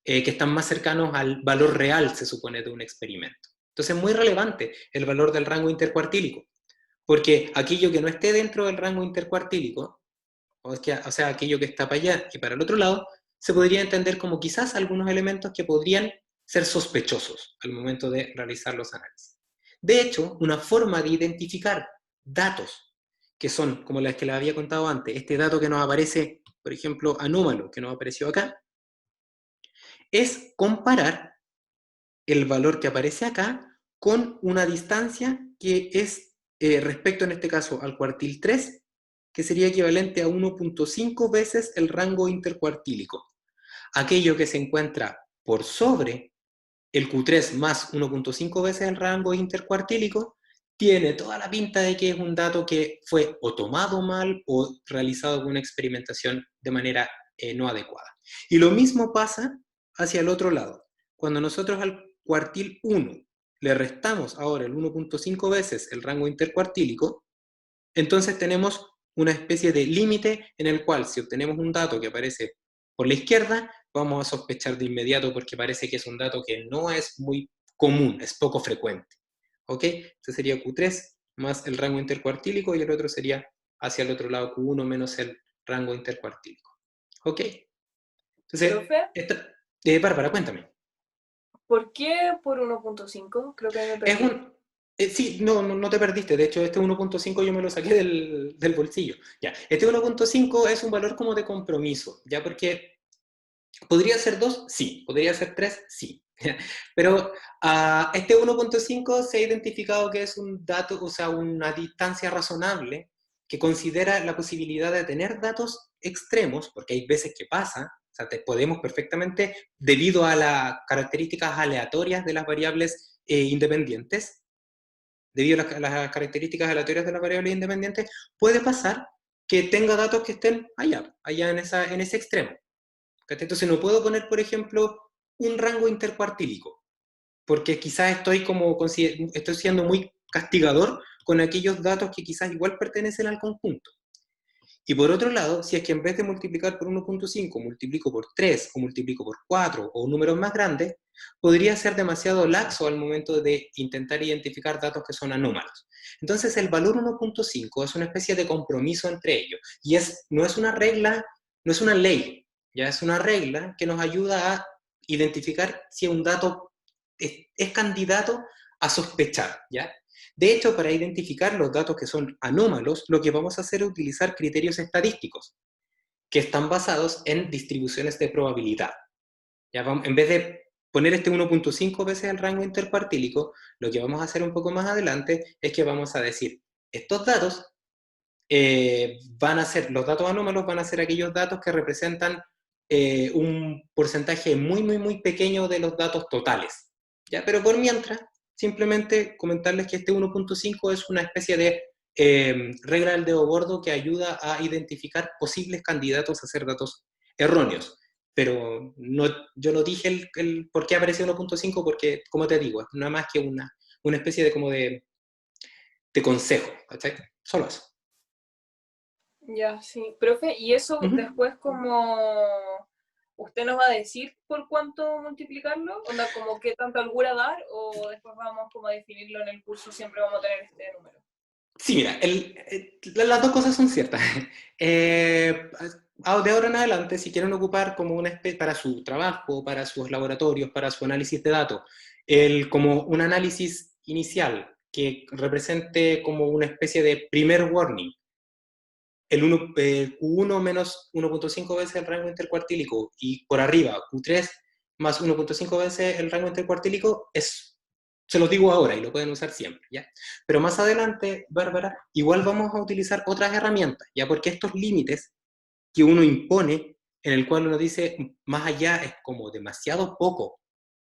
que están más cercanos al valor real, se supone, de un experimento. Entonces es muy relevante el valor del rango intercuartílico, porque aquello que no esté dentro del rango intercuartílico, o sea, aquello que está para allá y para el otro lado, se podría entender como quizás algunos elementos que podrían ser sospechosos al momento de realizar los análisis. De hecho, una forma de identificar datos que son, como las que les había contado antes, este dato que nos aparece, por ejemplo, anómalo, que nos apareció acá, es comparar el valor que aparece acá con una distancia que es respecto en este caso al cuartil 3, que sería equivalente a 1.5 veces el rango intercuartílico. Aquello que se encuentra por sobre el Q3 más 1.5 veces el rango intercuartílico tiene toda la pinta de que es un dato que fue o tomado mal o realizado con una experimentación de manera no adecuada. Y lo mismo pasa hacia el otro lado. Cuando nosotros al cuartil 1 le restamos ahora el 1.5 veces el rango intercuartílico, entonces tenemos una especie de límite en el cual si obtenemos un dato que aparece por la izquierda, vamos a sospechar de inmediato porque parece que es un dato que no es muy común, es poco frecuente. ¿Ok? Este sería Q3 más el rango intercuartílico y el otro sería hacia el otro lado Q1 menos el rango intercuartílico. ¿Ok? Entonces, Profe, Bárbara, cuéntame. ¿por qué por 1.5? Creo que me Es perdí. un, sí, no te perdiste. De hecho, este 1.5 yo me lo saqué del bolsillo. Ya, este 1.5 es un valor como de compromiso, ¿ya? Porque ¿podría ser 2? Sí. ¿Podría ser 3? Sí. Pero este 1.5 se ha identificado que es un dato, o sea, una distancia razonable que considera la posibilidad de tener datos extremos, porque hay veces que pasa, o sea, podemos perfectamente, debido a las características aleatorias de las variables independientes, debido a las características aleatorias de las variables independientes, puede pasar que tenga datos que estén allá en ese extremo. Entonces no puedo poner, por ejemplo, un rango intercuartílico, porque quizás estoy siendo muy castigador con aquellos datos que quizás igual pertenecen al conjunto. Y por otro lado, si es que en vez de multiplicar por 1.5 multiplico por 3 o multiplico por 4 o números más grandes, podría ser demasiado laxo al momento de intentar identificar datos que son anómalos. Entonces el valor 1.5 es una especie de compromiso entre ellos y no es una regla, no es una ley, ya es una regla que nos ayuda a identificar si un dato es candidato a sospechar, ¿ya? De hecho, para identificar los datos que son anómalos, lo que vamos a hacer es utilizar criterios estadísticos, que están basados en distribuciones de probabilidad. ¿Ya? En vez de poner este 1.5 veces el rango intercuartílico, lo que vamos a hacer un poco más adelante es que vamos a decir, estos datos los datos anómalos van a ser aquellos datos que representan un porcentaje muy pequeño de los datos totales. ¿Ya? Pero por mientras, simplemente comentarles que este 1.5 es una especie de regla del dedo gordo que ayuda a identificar posibles candidatos a ser datos erróneos. Pero yo no dije el por qué aparece 1.5 porque, como te digo, es nada más que una especie de como de consejo. ¿Cachai? Solo eso. Ya, sí. Profe, ¿y eso Ujú. después como usted nos va a decir por cuánto multiplicarlo? ¿Onda como qué tanta holgura dar? ¿O después vamos como a definirlo en el curso, siempre vamos a tener este número? Sí, mira, las dos cosas son ciertas. Eh, de ahora en adelante, si quieren ocupar como una especie para su trabajo, para sus laboratorios, para su análisis de datos, como un análisis inicial que represente como una especie de primer warning, Q1 menos 1.5 veces el rango intercuartílico, y por arriba Q3 más 1.5 veces el rango intercuartílico, se los digo ahora y lo pueden usar siempre, ¿ya? Pero más adelante, Bárbara, igual vamos a utilizar otras herramientas, ¿ya? Porque estos límites que uno impone, en el cual uno dice, más allá es como demasiado poco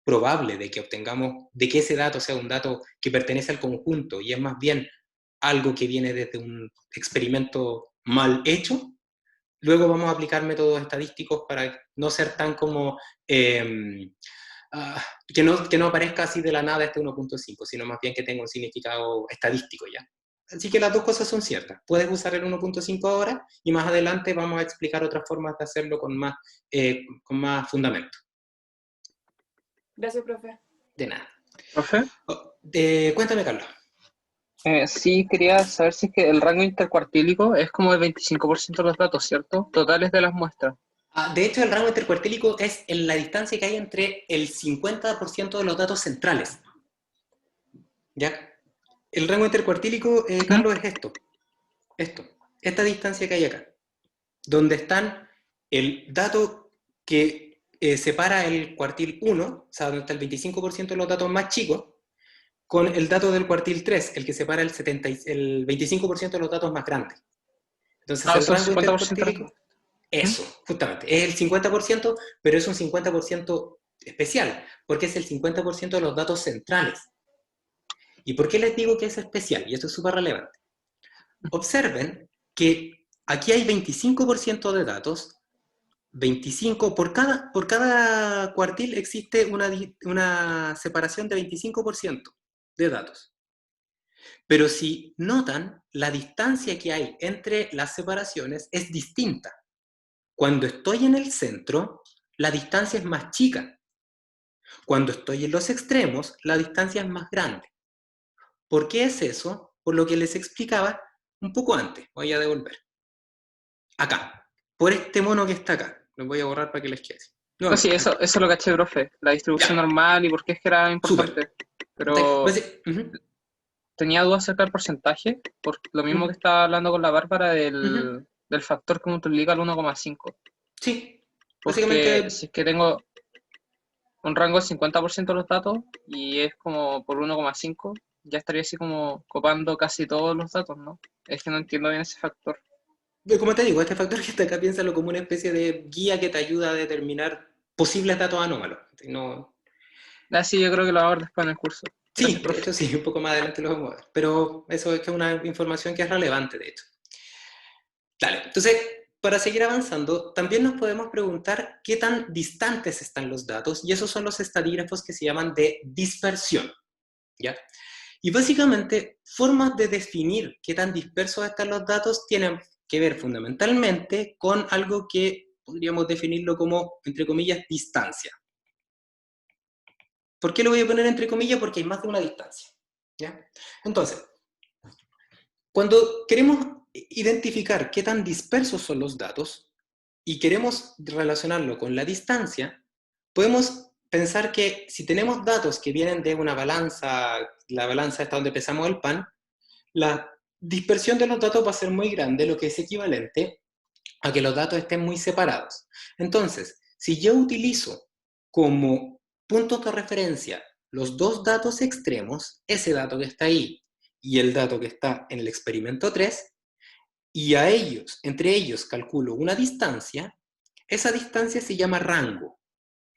probable de que obtengamos, de que ese dato sea un dato que pertenece al conjunto y es más bien algo que viene desde un experimento mal hecho. Luego vamos a aplicar métodos estadísticos para no ser tan como, que no aparezca así de la nada este 1.5, sino más bien que tenga un significado estadístico ya. Así que las dos cosas son ciertas. Puedes usar el 1.5 ahora y más adelante vamos a explicar otras formas de hacerlo con más fundamento. Gracias, profe. De nada. ¿Profe? Cuéntame, Carlos. Sí, quería saber si es que el rango intercuartílico es como el 25% de los datos, ¿cierto? Totales de las muestras. De hecho, el rango intercuartílico es en la distancia que hay entre el 50% de los datos centrales. ¿Ya? El rango intercuartílico, Carlos, es esta distancia que hay acá, donde están el dato que separa el cuartil 1, o sea, donde está el 25% de los datos más chicos, con el dato del cuartil 3, el que separa el 25% de los datos más grandes. Entonces, el Son rango 50% de los intercuartílico, eso, justamente, es el 50%, pero es un 50% especial, porque es el 50% de los datos centrales. ¿Y por qué les digo que es especial? Y esto es súper relevante. Observen que aquí hay 25% de datos, 25, por cada cuartil existe una separación de 25% de datos. Pero si notan, la distancia que hay entre las separaciones es distinta. Cuando estoy en el centro, la distancia es más chica. Cuando estoy en los extremos, la distancia es más grande. ¿Por qué es eso? Por lo que les explicaba un poco antes. Voy a devolver. Acá, por este mono que está acá. Lo voy a borrar para que les quede. No, sí, Nuevamente, eso lo caché, profe. La distribución ya, normal y por qué es que era súper. importante. Pero Ujú, tenía dudas acerca del porcentaje, por lo mismo que ujú, estaba hablando con la Bárbara ujú. del factor que multiplica al 1,5. Sí, Porque básicamente, si es que tengo un rango del 50% de los datos y es como por 1,5, ya estaría así como copando casi todos los datos, ¿no? Es que no entiendo bien ese factor. como te digo, este factor que está acá, piénsalo como una especie de guía que te ayuda a determinar posibles datos anómalos. No, Así yo creo que lo vamos a ver después en el curso. Gracias, sí, de profe. hecho sí, un poco más adelante lo vamos a ver. Pero eso es que es una información que es relevante, de hecho. Dale, entonces, para seguir avanzando, también nos podemos preguntar qué tan distantes están los datos, y esos son los estadígrafos que se llaman de dispersión, ¿ya? Y básicamente, formas de definir qué tan dispersos están los datos tienen que ver fundamentalmente con algo que podríamos definirlo como, entre comillas, distancia. ¿Por qué lo voy a poner entre comillas? Porque hay más de una distancia, ¿ya? Entonces, cuando queremos identificar qué tan dispersos son los datos y queremos relacionarlo con la distancia, podemos pensar que si tenemos datos que vienen de una balanza, la balanza está donde pesamos el pan, la dispersión de los datos va a ser muy grande, lo que es equivalente a que los datos estén muy separados. Entonces, si yo utilizo como puntos de referencia los dos datos extremos, ese dato que está ahí y el dato que está en el experimento 3, y a ellos, entre ellos calculo una distancia, esa distancia se llama rango,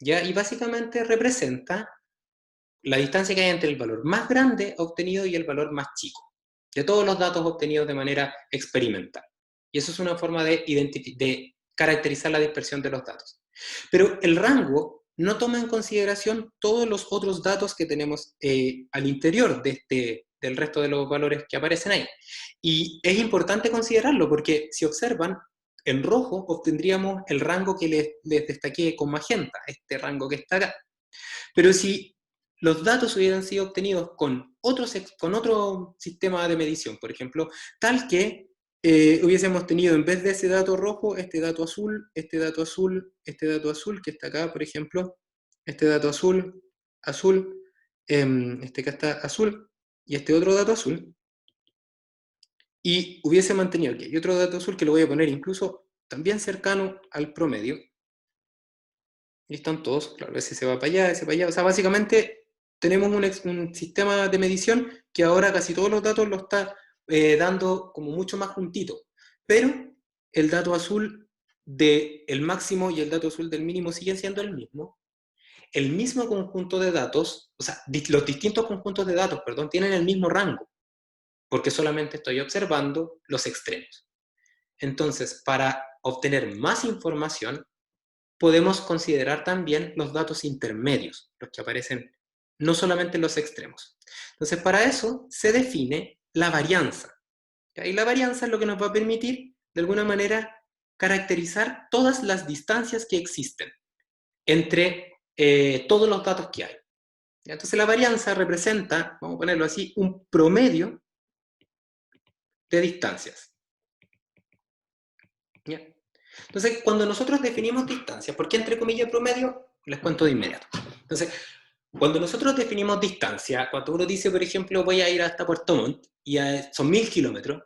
¿ya? Y básicamente representa la distancia que hay entre el valor más grande obtenido y el valor más chico, de todos los datos obtenidos de manera experimental. Y eso es una forma de caracterizar la dispersión de los datos. Pero el rango no toma en consideración todos los otros datos que tenemos al interior del resto de los valores que aparecen ahí. Y es importante considerarlo porque si observan, en rojo obtendríamos el rango que les destaqué con magenta, este rango que está acá. Pero si los datos hubieran sido obtenidos con otro sistema de medición, por ejemplo, tal que hubiésemos tenido en vez de ese dato rojo, este dato azul, este dato azul, este dato azul, que está acá, por ejemplo, este dato azul, azul, este que está azul, y este otro dato azul, y hubiese mantenido aquí. Y otro dato azul que lo voy a poner incluso también cercano al promedio. Y están todos, claro, ese se va para allá, ese para allá. O sea, básicamente tenemos un sistema de medición que ahora casi todos los datos lo está dando como mucho más juntito. Pero el dato azul del máximo y el dato azul del mínimo siguen siendo el mismo. El mismo conjunto de datos, o sea, los distintos conjuntos de datos, perdón, tienen el mismo rango, porque solamente estoy observando los extremos. Entonces, para obtener más información, podemos considerar también los datos intermedios, los que aparecen no solamente en los extremos. Entonces, para eso se define la varianza. Y la varianza es lo que nos va a permitir, de alguna manera, caracterizar todas las distancias que existen entre todos los datos que hay. Entonces, la varianza representa, vamos a ponerlo así, un promedio de distancias. ¿Ya? Entonces, cuando nosotros definimos distancias, ¿por qué entre comillas promedio? Les cuento de inmediato. Entonces, cuando nosotros definimos distancia, cuando uno dice, por ejemplo, voy a ir hasta Puerto Montt, y son 1000 kilómetros,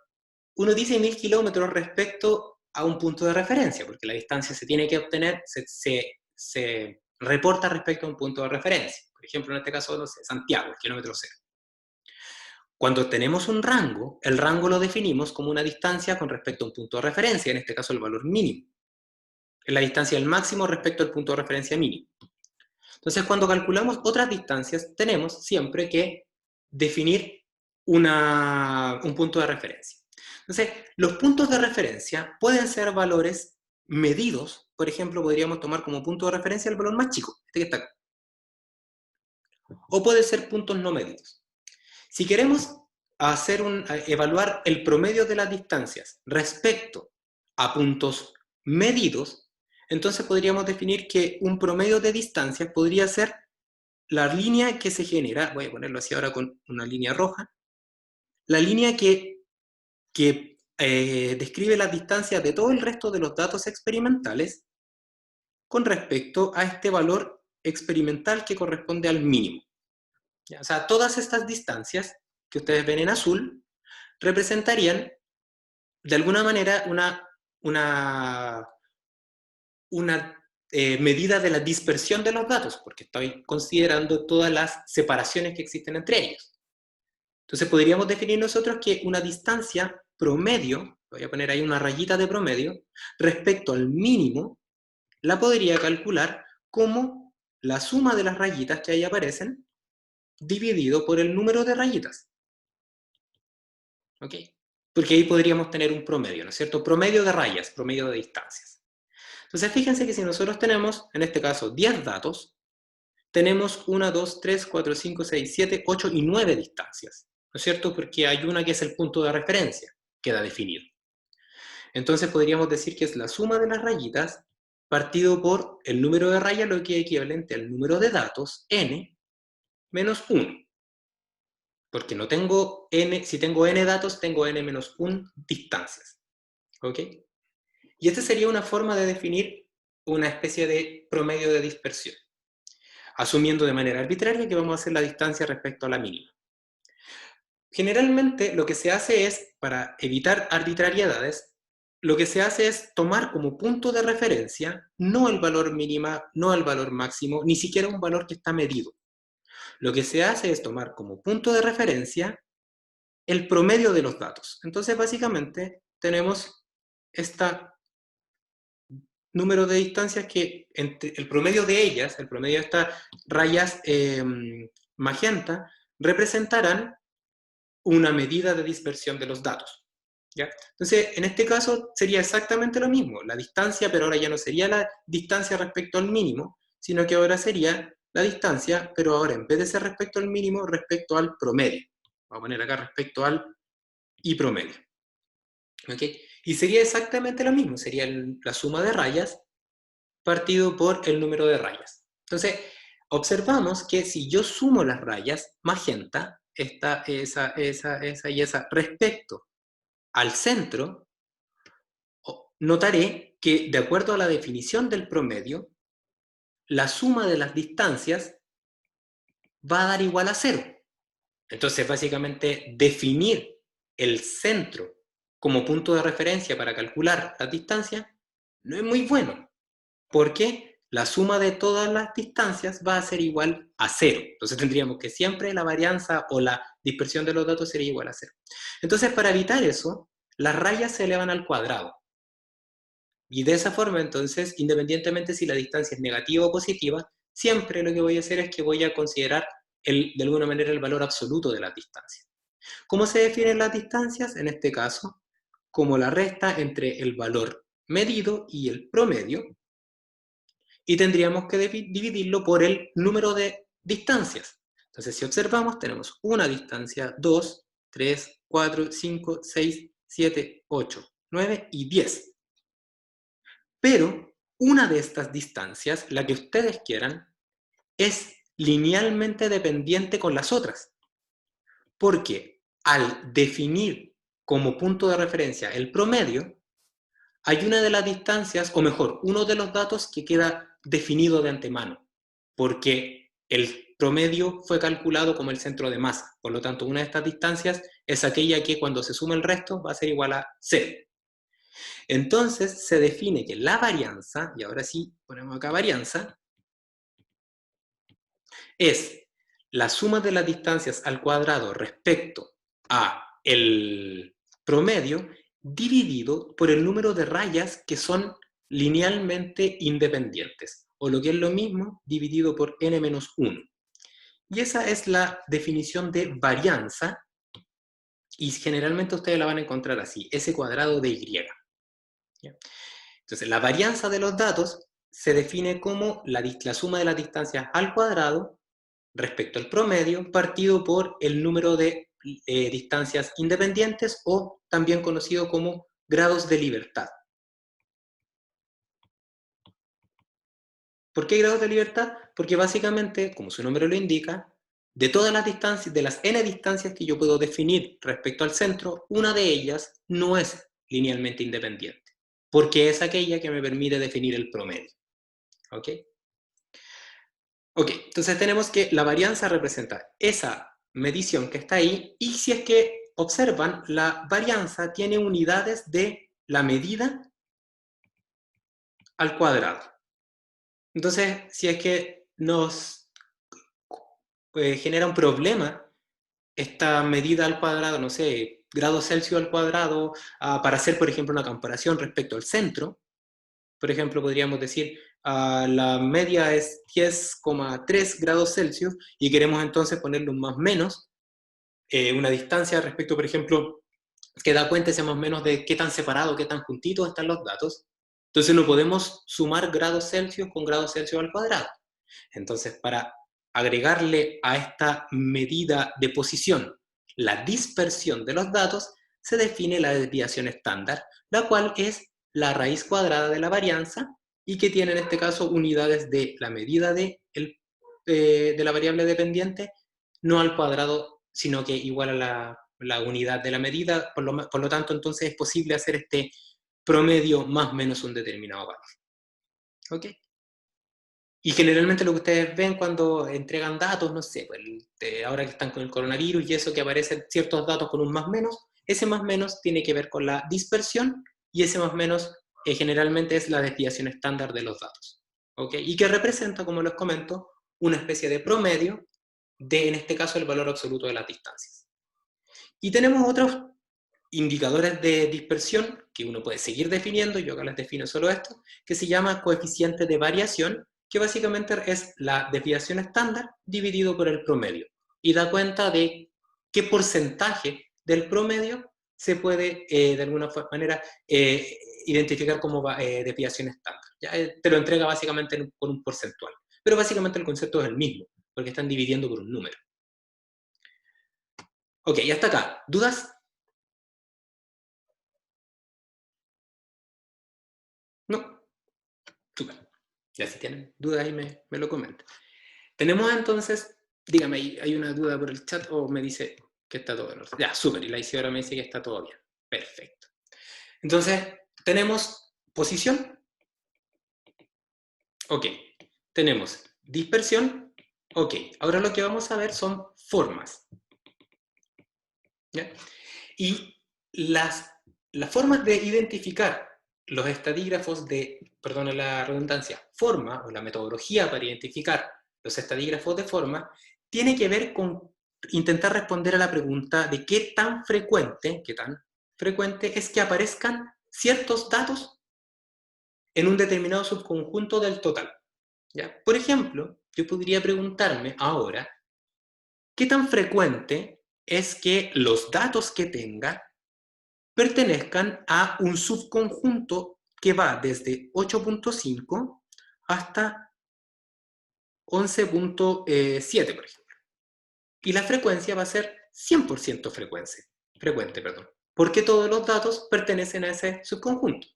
uno dice 1000 kilómetros respecto a un punto de referencia, porque la distancia se tiene que obtener, se reporta respecto a un punto de referencia. Por ejemplo, en este caso, no sé, Santiago, el kilómetro cero. Cuando tenemos un rango, el rango lo definimos como una distancia con respecto a un punto de referencia, en este caso el valor mínimo. Es la distancia del máximo respecto al punto de referencia mínimo. Entonces, cuando calculamos otras distancias, tenemos siempre que definir un punto de referencia. Entonces, los puntos de referencia pueden ser valores medidos. Por ejemplo, podríamos tomar como punto de referencia el valor más chico, este que está acá. O puede ser puntos no medidos. Si queremos evaluar el promedio de las distancias respecto a puntos medidos, entonces podríamos definir que un promedio de distancias podría ser la línea que se genera, voy a ponerlo así ahora con una línea roja, la línea que describe las distancias de todo el resto de los datos experimentales con respecto a este valor experimental que corresponde al mínimo. ¿Ya? O sea, todas estas distancias que ustedes ven en azul representarían de alguna manera una medida de la dispersión de los datos, porque estoy considerando todas las separaciones que existen entre ellos. Entonces podríamos definir nosotros que una distancia promedio, voy a poner ahí una rayita de promedio, respecto al mínimo, la podría calcular como la suma de las rayitas que ahí aparecen dividido por el número de rayitas. ¿Ok? Porque ahí podríamos tener un promedio, ¿no es cierto? Promedio de rayas, promedio de distancias. Entonces fíjense que si nosotros tenemos, en este caso, 10 datos, tenemos 1, 2, 3, 4, 5, 6, 7, 8 y 9 distancias, ¿no es cierto? Porque hay una que es el punto de referencia, queda definido. Entonces podríamos decir que es la suma de las rayitas partido por el número de rayas, lo que es equivalente al número de datos, n, menos 1. Porque no tengo n, si tengo n datos, tengo n menos 1 distancias. ¿Ok? Y esta sería una forma de definir una especie de promedio de dispersión, asumiendo de manera arbitraria que vamos a hacer la distancia respecto a la mínima. Generalmente lo que se hace es, para evitar arbitrariedades, lo que se hace es tomar como punto de referencia no el valor mínimo, no el valor máximo, ni siquiera un valor que está medido. Lo que se hace es tomar como punto de referencia el promedio de los datos. Entonces, básicamente, tenemos este número de distancias que entre el promedio de ellas, el promedio de estas rayas magenta, representarán una medida de dispersión de los datos. ¿Ya? Entonces, en este caso sería exactamente lo mismo, la distancia, pero ahora ya no sería la distancia respecto al mínimo, sino que ahora sería la distancia, pero ahora en vez de ser respecto al mínimo, respecto al promedio. Voy a poner acá respecto al y promedio. ¿Ok? Y sería exactamente lo mismo, sería la suma de rayas partido por el número de rayas. Entonces, observamos que si yo sumo las rayas magenta, esa y esa, respecto al centro, notaré que de acuerdo a la definición del promedio, la suma de las distancias va a dar igual a 0. Entonces, básicamente, definir el centro como punto de referencia para calcular las distancias no es muy bueno, porque la suma de todas las distancias va a ser igual a 0. Entonces tendríamos que siempre la varianza o la dispersión de los datos sería igual a 0. Entonces, para evitar eso, las rayas se elevan al cuadrado. Y de esa forma, entonces, independientemente si la distancia es negativa o positiva, siempre lo que voy a hacer es que voy a considerar de alguna manera el valor absoluto de las distancias. ¿Cómo se definen las distancias? En este caso, como la resta entre el valor medido y el promedio, y tendríamos que dividirlo por el número de distancias. Entonces, si observamos, tenemos una distancia, 2, 3, 4, 5, 6, 7, 8, 9 y 10. Pero una de estas distancias, la que ustedes quieran, es linealmente dependiente con las otras. Porque al definir como punto de referencia el promedio, hay una de las distancias, o mejor, uno de los datos que queda definido de antemano, porque el promedio fue calculado como el centro de masa. Por lo tanto, una de estas distancias es aquella que cuando se suma el resto va a ser igual a 0. Entonces se define que la varianza, y ahora sí ponemos acá varianza, es la suma de las distancias al cuadrado respecto a el promedio dividido por el número de rayas que son linealmente independientes, o lo que es lo mismo, dividido por n-1. Y esa es la definición de varianza, y generalmente ustedes la van a encontrar así, S cuadrado de Y. ¿Ya? Entonces, la varianza de los datos se define como la suma de las distancias al cuadrado respecto al promedio partido por el número de distancias independientes, o también conocido como grados de libertad. ¿Por qué grados de libertad? Porque básicamente, como su nombre lo indica, de todas las distancias, de las n distancias que yo puedo definir respecto al centro, una de ellas no es linealmente independiente, porque es aquella que me permite definir el promedio. ¿Ok? Ok, entonces tenemos que la varianza representa esa medición que está ahí, y si es que observan, la varianza tiene unidades de la medida al cuadrado. Entonces, si es que nos genera un problema esta medida al cuadrado, no sé, grados Celsius al cuadrado, para hacer, por ejemplo, una comparación respecto al centro, por ejemplo, podríamos decir, la media es 10,3 grados Celsius y queremos entonces ponerle un más menos, una distancia respecto, por ejemplo, que da cuenta ese más menos de qué tan separado, qué tan juntitos están los datos. Entonces no podemos sumar grados Celsius con grados Celsius al cuadrado. Entonces, para agregarle a esta medida de posición la dispersión de los datos, se define la desviación estándar, la cual es la raíz cuadrada de la varianza, y que tiene en este caso unidades de la medida de la variable dependiente, no al cuadrado, sino que igual a la unidad de la medida. Por lo tanto, entonces es posible hacer este promedio más o menos un determinado valor. ¿Ok? Y generalmente lo que ustedes ven cuando entregan datos, no sé, pues, ahora que están con el coronavirus y eso, que aparecen ciertos datos con un más menos, ese más menos tiene que ver con la dispersión, y ese más menos generalmente es la desviación estándar de los datos. ¿Ok? Y que representa, como les comento, una especie de promedio de, en este caso, el valor absoluto de las distancias. Y tenemos otros indicadores de dispersión que uno puede seguir definiendo, yo acá les defino solo esto, que se llama coeficiente de variación, que básicamente es la desviación estándar dividido por el promedio, y da cuenta de qué porcentaje del promedio se puede de alguna manera identificar como desviación estándar. ¿Ya? Te lo entrega básicamente por un porcentual, pero básicamente el concepto es el mismo, porque están dividiendo por un número. Ok, y hasta acá. ¿Dudas? No. Súper. Ya si tienen dudas ahí me lo comentan. Tenemos entonces, dígame, ¿hay una duda por el chat o me dice que está todo en orden? Ya, súper, y la Isidora me dice que está todo bien. Perfecto. Entonces, tenemos posición. Ok. Tenemos dispersión. Ok. Ahora lo que vamos a ver son formas. ¿Ya? Y las las formas de identificar los estadígrafos perdón la redundancia, forma, o la metodología para identificar los estadígrafos de forma, tiene que ver con intentar responder a la pregunta de qué tan frecuente es que aparezcan ciertos datos en un determinado subconjunto del total. ¿Ya? Por ejemplo, yo podría preguntarme ahora, ¿qué tan frecuente es que los datos que tenga pertenezcan a un subconjunto que va desde 8.5 hasta 11.7, por ejemplo? Y la frecuencia va a ser 100% frecuente, perdón, porque todos los datos pertenecen a ese subconjunto.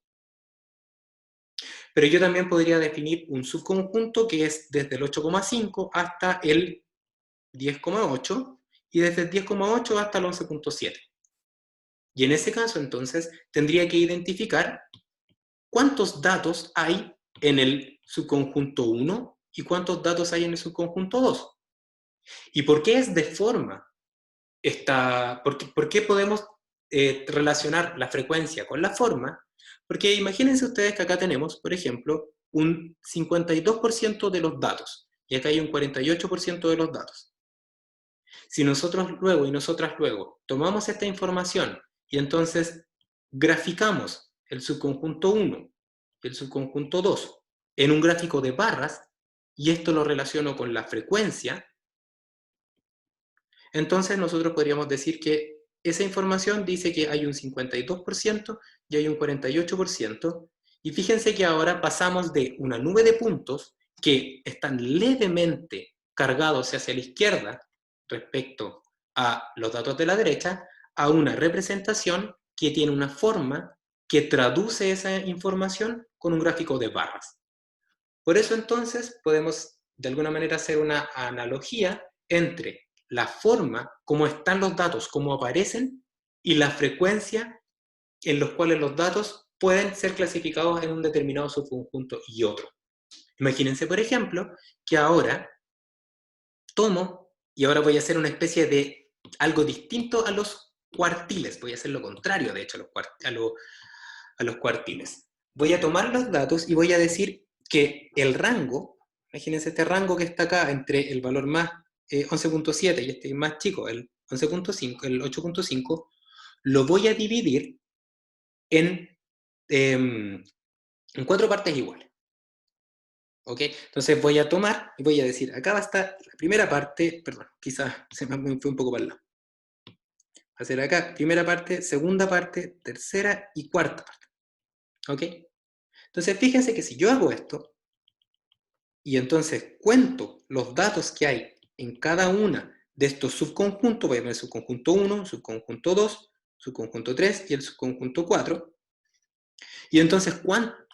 Pero yo también podría definir un subconjunto que es desde el 8.5 hasta el 10.8 y desde el 10.8 hasta el 11.7. Y en ese caso, entonces, tendría que identificar cuántos datos hay en el subconjunto 1 y cuántos datos hay en el subconjunto 2. ¿Y por qué es de forma? ¿Por qué podemos relacionar la frecuencia con la forma? Porque imagínense ustedes que acá tenemos, por ejemplo, un 52% de los datos, y acá hay un 48% de los datos. Si nosotros luego y nosotras luego tomamos esta información y entonces graficamos el subconjunto 1 y el subconjunto 2 en un gráfico de barras, y esto lo relaciono con la frecuencia, entonces nosotros podríamos decir que esa información dice que hay un 52% y hay un 48%, y fíjense que ahora pasamos de una nube de puntos que están levemente cargados hacia la izquierda respecto a los datos de la derecha, a una representación que tiene una forma que traduce esa información con un gráfico de barras. Por eso entonces podemos de alguna manera hacer una analogía entre la forma, cómo están los datos, cómo aparecen, y la frecuencia en los cuales los datos pueden ser clasificados en un determinado subconjunto y otro. Imagínense, por ejemplo, que ahora tomo y ahora voy a hacer una especie de algo distinto a los cuartiles. Voy a hacer lo contrario, de hecho, a los cuartiles. Voy a tomar los datos y voy a decir que el rango, imagínense este rango que está acá entre el valor más 11.7 y este más chico, el 11.5, el 8.5, lo voy a dividir en 4 partes iguales. ¿Ok? Entonces voy a tomar y voy a decir, acá va a estar la primera parte, perdón, quizás se me fue un poco para el lado. Va a ser acá, primera parte, segunda parte, tercera y cuarta parte. ¿Ok? Entonces fíjense que si yo hago esto, y entonces cuento los datos que hay en cada una de estos subconjuntos, voy a poner subconjunto 1, subconjunto 2, subconjunto 3 y el subconjunto 4, y entonces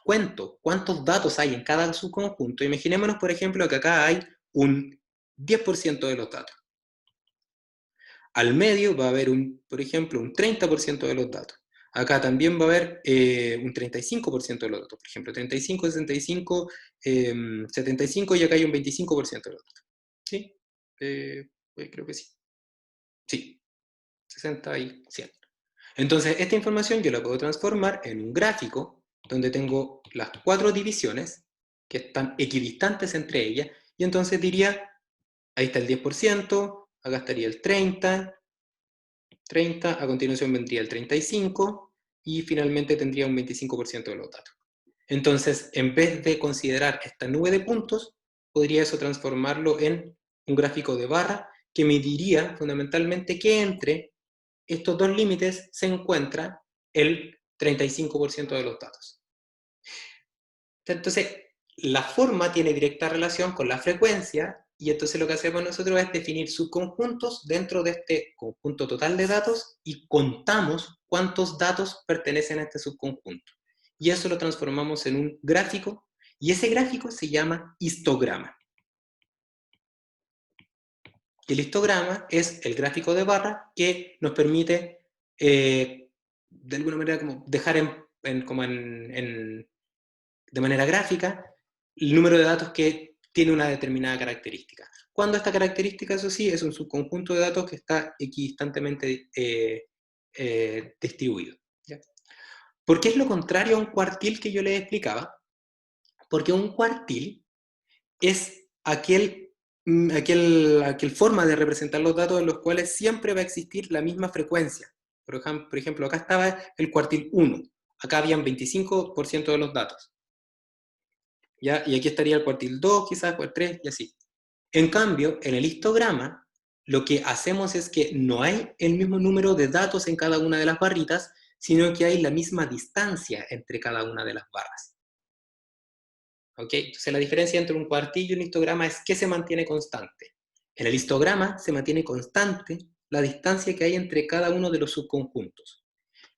cuento cuántos datos hay en cada subconjunto. Imaginémonos, por ejemplo, que acá hay un 10% de los datos. Al medio va a haber, por ejemplo, un 30% de los datos. Acá también va a haber un 35% de los datos. Por ejemplo, 35, 65, 75 y acá hay un 25% de los datos. ¿Sí? Creo que sí. Sí, 60 y 100. Entonces, esta información yo la puedo transformar en un gráfico donde tengo las 4 divisiones que están equidistantes entre ellas, y entonces diría, ahí está el 10%, acá estaría el 30, a continuación vendría el 35, y finalmente tendría un 25% de los datos. Entonces, en vez de considerar esta nube de puntos, podría eso transformarlo en un gráfico de barra que me diría fundamentalmente que entre estos dos límites se encuentra el 35% de los datos. Entonces, la forma tiene directa relación con la frecuencia, y entonces lo que hacemos nosotros es definir subconjuntos dentro de este conjunto total de datos y contamos cuántos datos pertenecen a este subconjunto. Y eso lo transformamos en un gráfico, y ese gráfico se llama histograma. El histograma es el gráfico de barra que nos permite, de alguna manera, como dejar de manera gráfica el número de datos que tiene una determinada característica. Cuando esta característica, eso sí, es un subconjunto de datos que está equidistantemente distribuido. ¿Ya? ¿Por qué es lo contrario a un cuartil que yo les explicaba? Porque un cuartil es aquel forma de representar los datos en los cuales siempre va a existir la misma frecuencia. Por ejemplo, acá estaba el cuartil 1. Acá habían 25% de los datos. ¿Ya? Y aquí estaría el cuartil 2, quizás, el 3, y así. En cambio, en el histograma, lo que hacemos es que no hay el mismo número de datos en cada una de las barritas, sino que hay la misma distancia entre cada una de las barras. ¿Ok? Entonces la diferencia entre un cuartil y un histograma es que se mantiene constante. En el histograma se mantiene constante la distancia que hay entre cada uno de los subconjuntos.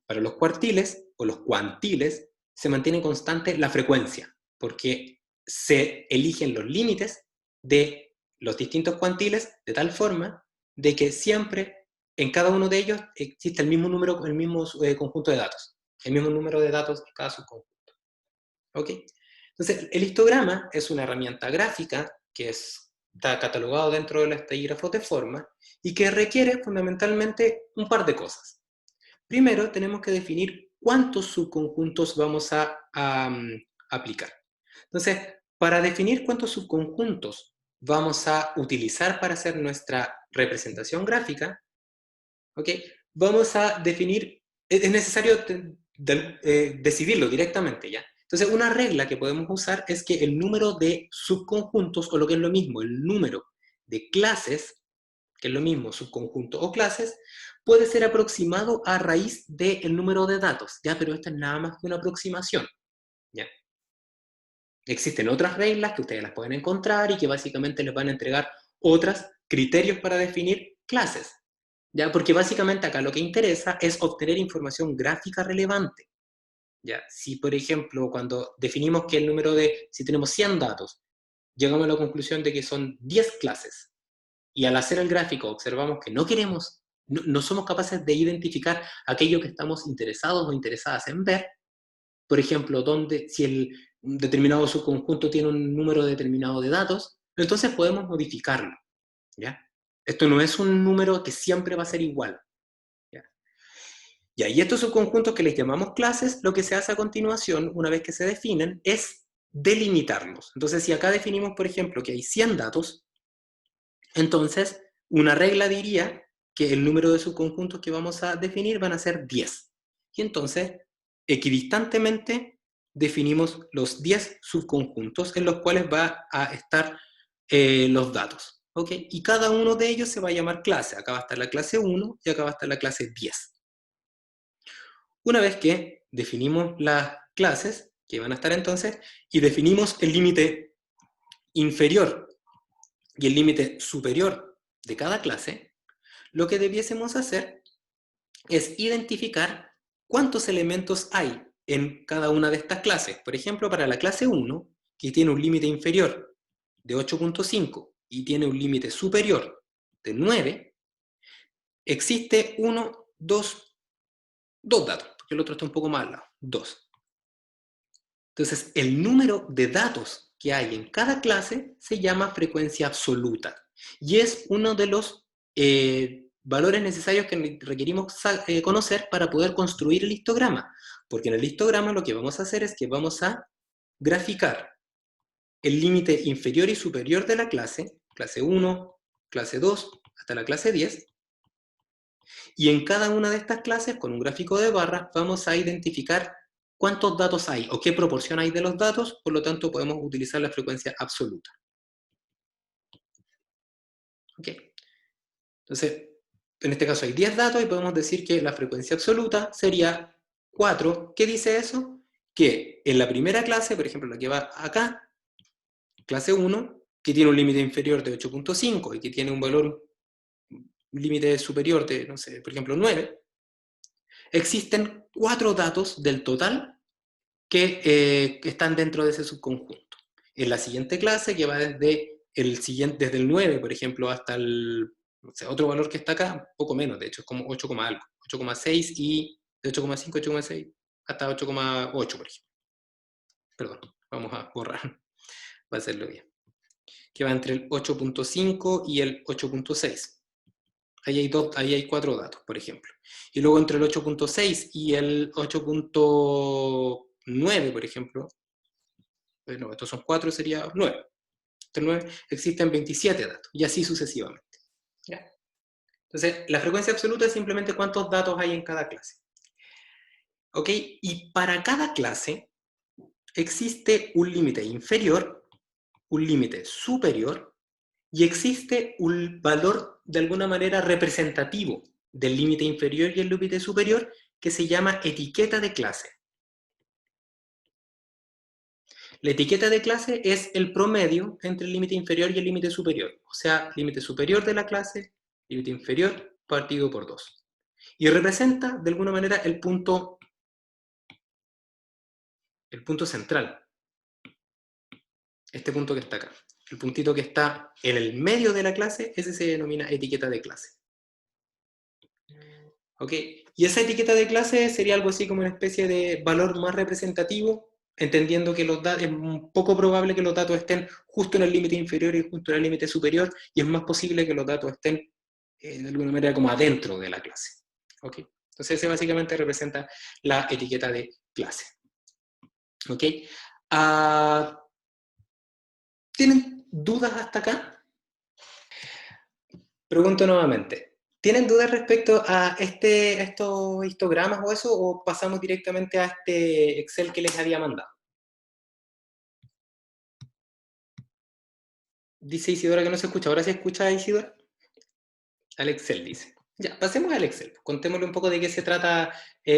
Para los cuartiles o los cuantiles se mantiene constante la frecuencia, porque se eligen los límites de los distintos cuantiles de tal forma de que siempre en cada uno de ellos existe el mismo número, el mismo conjunto de datos, el mismo número de datos en cada subconjunto. ¿Ok? Entonces, el histograma es una herramienta gráfica que está catalogado dentro de los taquígrafos de forma y que requiere fundamentalmente un par de cosas. Primero, tenemos que definir cuántos subconjuntos vamos a aplicar. Entonces, para definir cuántos subconjuntos vamos a utilizar para hacer nuestra representación gráfica, ¿okay? Vamos a definir, es necesario decidirlo directamente, ¿ya? Entonces, una regla que podemos usar es que el número de subconjuntos, o lo que es lo mismo, el número de clases, que es lo mismo, subconjunto o clases, puede ser aproximado a raíz del número de datos, ¿ya? Pero esta es nada más que una aproximación, ¿ya? Existen otras reglas que ustedes las pueden encontrar y que básicamente les van a entregar otros criterios para definir clases, ¿ya? Porque básicamente acá lo que interesa es obtener información gráfica relevante, ¿ya? Si, por ejemplo, cuando definimos que el número si tenemos 100 datos, llegamos a la conclusión de que son 10 clases, y al hacer el gráfico observamos que no somos capaces de identificar aquello que estamos interesados o interesadas en ver, por ejemplo, si el determinado subconjunto tiene un número determinado de datos, entonces podemos modificarlo, ¿ya? Esto no es un número que siempre va a ser igual, ¿ya? Y estos subconjuntos que les llamamos clases, lo que se hace a continuación, una vez que se definen, es delimitarlos. Entonces, si acá definimos, por ejemplo, que hay 100 datos, entonces una regla diría que el número de subconjuntos que vamos a definir van a ser 10. Y entonces, equidistantemente, definimos los 10 subconjuntos en los cuales va a estar los datos. ¿Ok? Y cada uno de ellos se va a llamar clase. Acá va a estar la clase 1 y acá va a estar la clase 10. Una vez que definimos las clases que van a estar entonces, y definimos el límite inferior y el límite superior de cada clase, lo que debiésemos hacer es identificar cuántos elementos hay en cada una de estas clases. Por ejemplo, para la clase 1, que tiene un límite inferior de 8.5 y tiene un límite superior de 9, existe dos datos, porque el otro está un poco más al lado, 2. Entonces, el número de datos que hay en cada clase se llama frecuencia absoluta y es uno de los valores necesarios que requerimos conocer para poder construir el histograma, porque en el histograma lo que vamos a hacer es que vamos a graficar el límite inferior y superior de la clase 1, clase 2, hasta la clase 10, y en cada una de estas clases, con un gráfico de barras, vamos a identificar cuántos datos hay o qué proporción hay de los datos, por lo tanto podemos utilizar la frecuencia absoluta. ¿Ok? Entonces, en este caso hay 10 datos y podemos decir que la frecuencia absoluta sería 4. ¿Qué dice eso? Que en la primera clase, por ejemplo la que va acá, clase 1, que tiene un límite inferior de 8.5 y que tiene un valor, un límite superior de, no sé, por ejemplo 9, existen 4 datos del total que están dentro de ese subconjunto. En la siguiente clase, que va desde el 9, por ejemplo, hasta no sé, otro valor que está acá, un poco menos, de hecho, es como 8, algo, 8,6 y de 8,5, 8,6 hasta 8,8, por ejemplo. Perdón, vamos a borrar para hacerlo bien. Que va entre el 8.5 y el 8.6. Ahí hay 4 datos, por ejemplo. Y luego entre el 8.6 y el 8.9, por ejemplo, no, estos son 4, sería 9. Entre 9 existen 27 datos, y así sucesivamente. ¿Ya? Entonces, la frecuencia absoluta es simplemente cuántos datos hay en cada clase. ¿Ok? Y para cada clase existe un límite inferior, un límite superior, y existe un valor de alguna manera representativo del límite inferior y el límite superior que se llama etiqueta de clase. La etiqueta de clase es el promedio entre el límite inferior y el límite superior. O sea, límite superior de la clase, límite inferior partido por 2. Y representa de alguna manera el punto central. Este punto que está acá. El puntito que está en el medio de la clase, ese se denomina etiqueta de clase. ¿Ok? Y esa etiqueta de clase sería algo así como una especie de valor más representativo, entendiendo que es un poco probable que los datos estén justo en el límite inferior y justo en el límite superior, y es más posible que los datos estén de alguna manera como adentro de la clase. ¿Ok? Entonces ese básicamente representa la etiqueta de clase. ¿Ok? ¿Tienen dudas hasta acá? Pregunto nuevamente. ¿Tienen dudas respecto a estos histogramas o eso, o pasamos directamente a este Excel que les había mandado? Dice Isidora que no se escucha. ¿Ahora se escucha, Isidora? Al Excel, dice. Ya, pasemos al Excel. Contémosle un poco de qué se trata,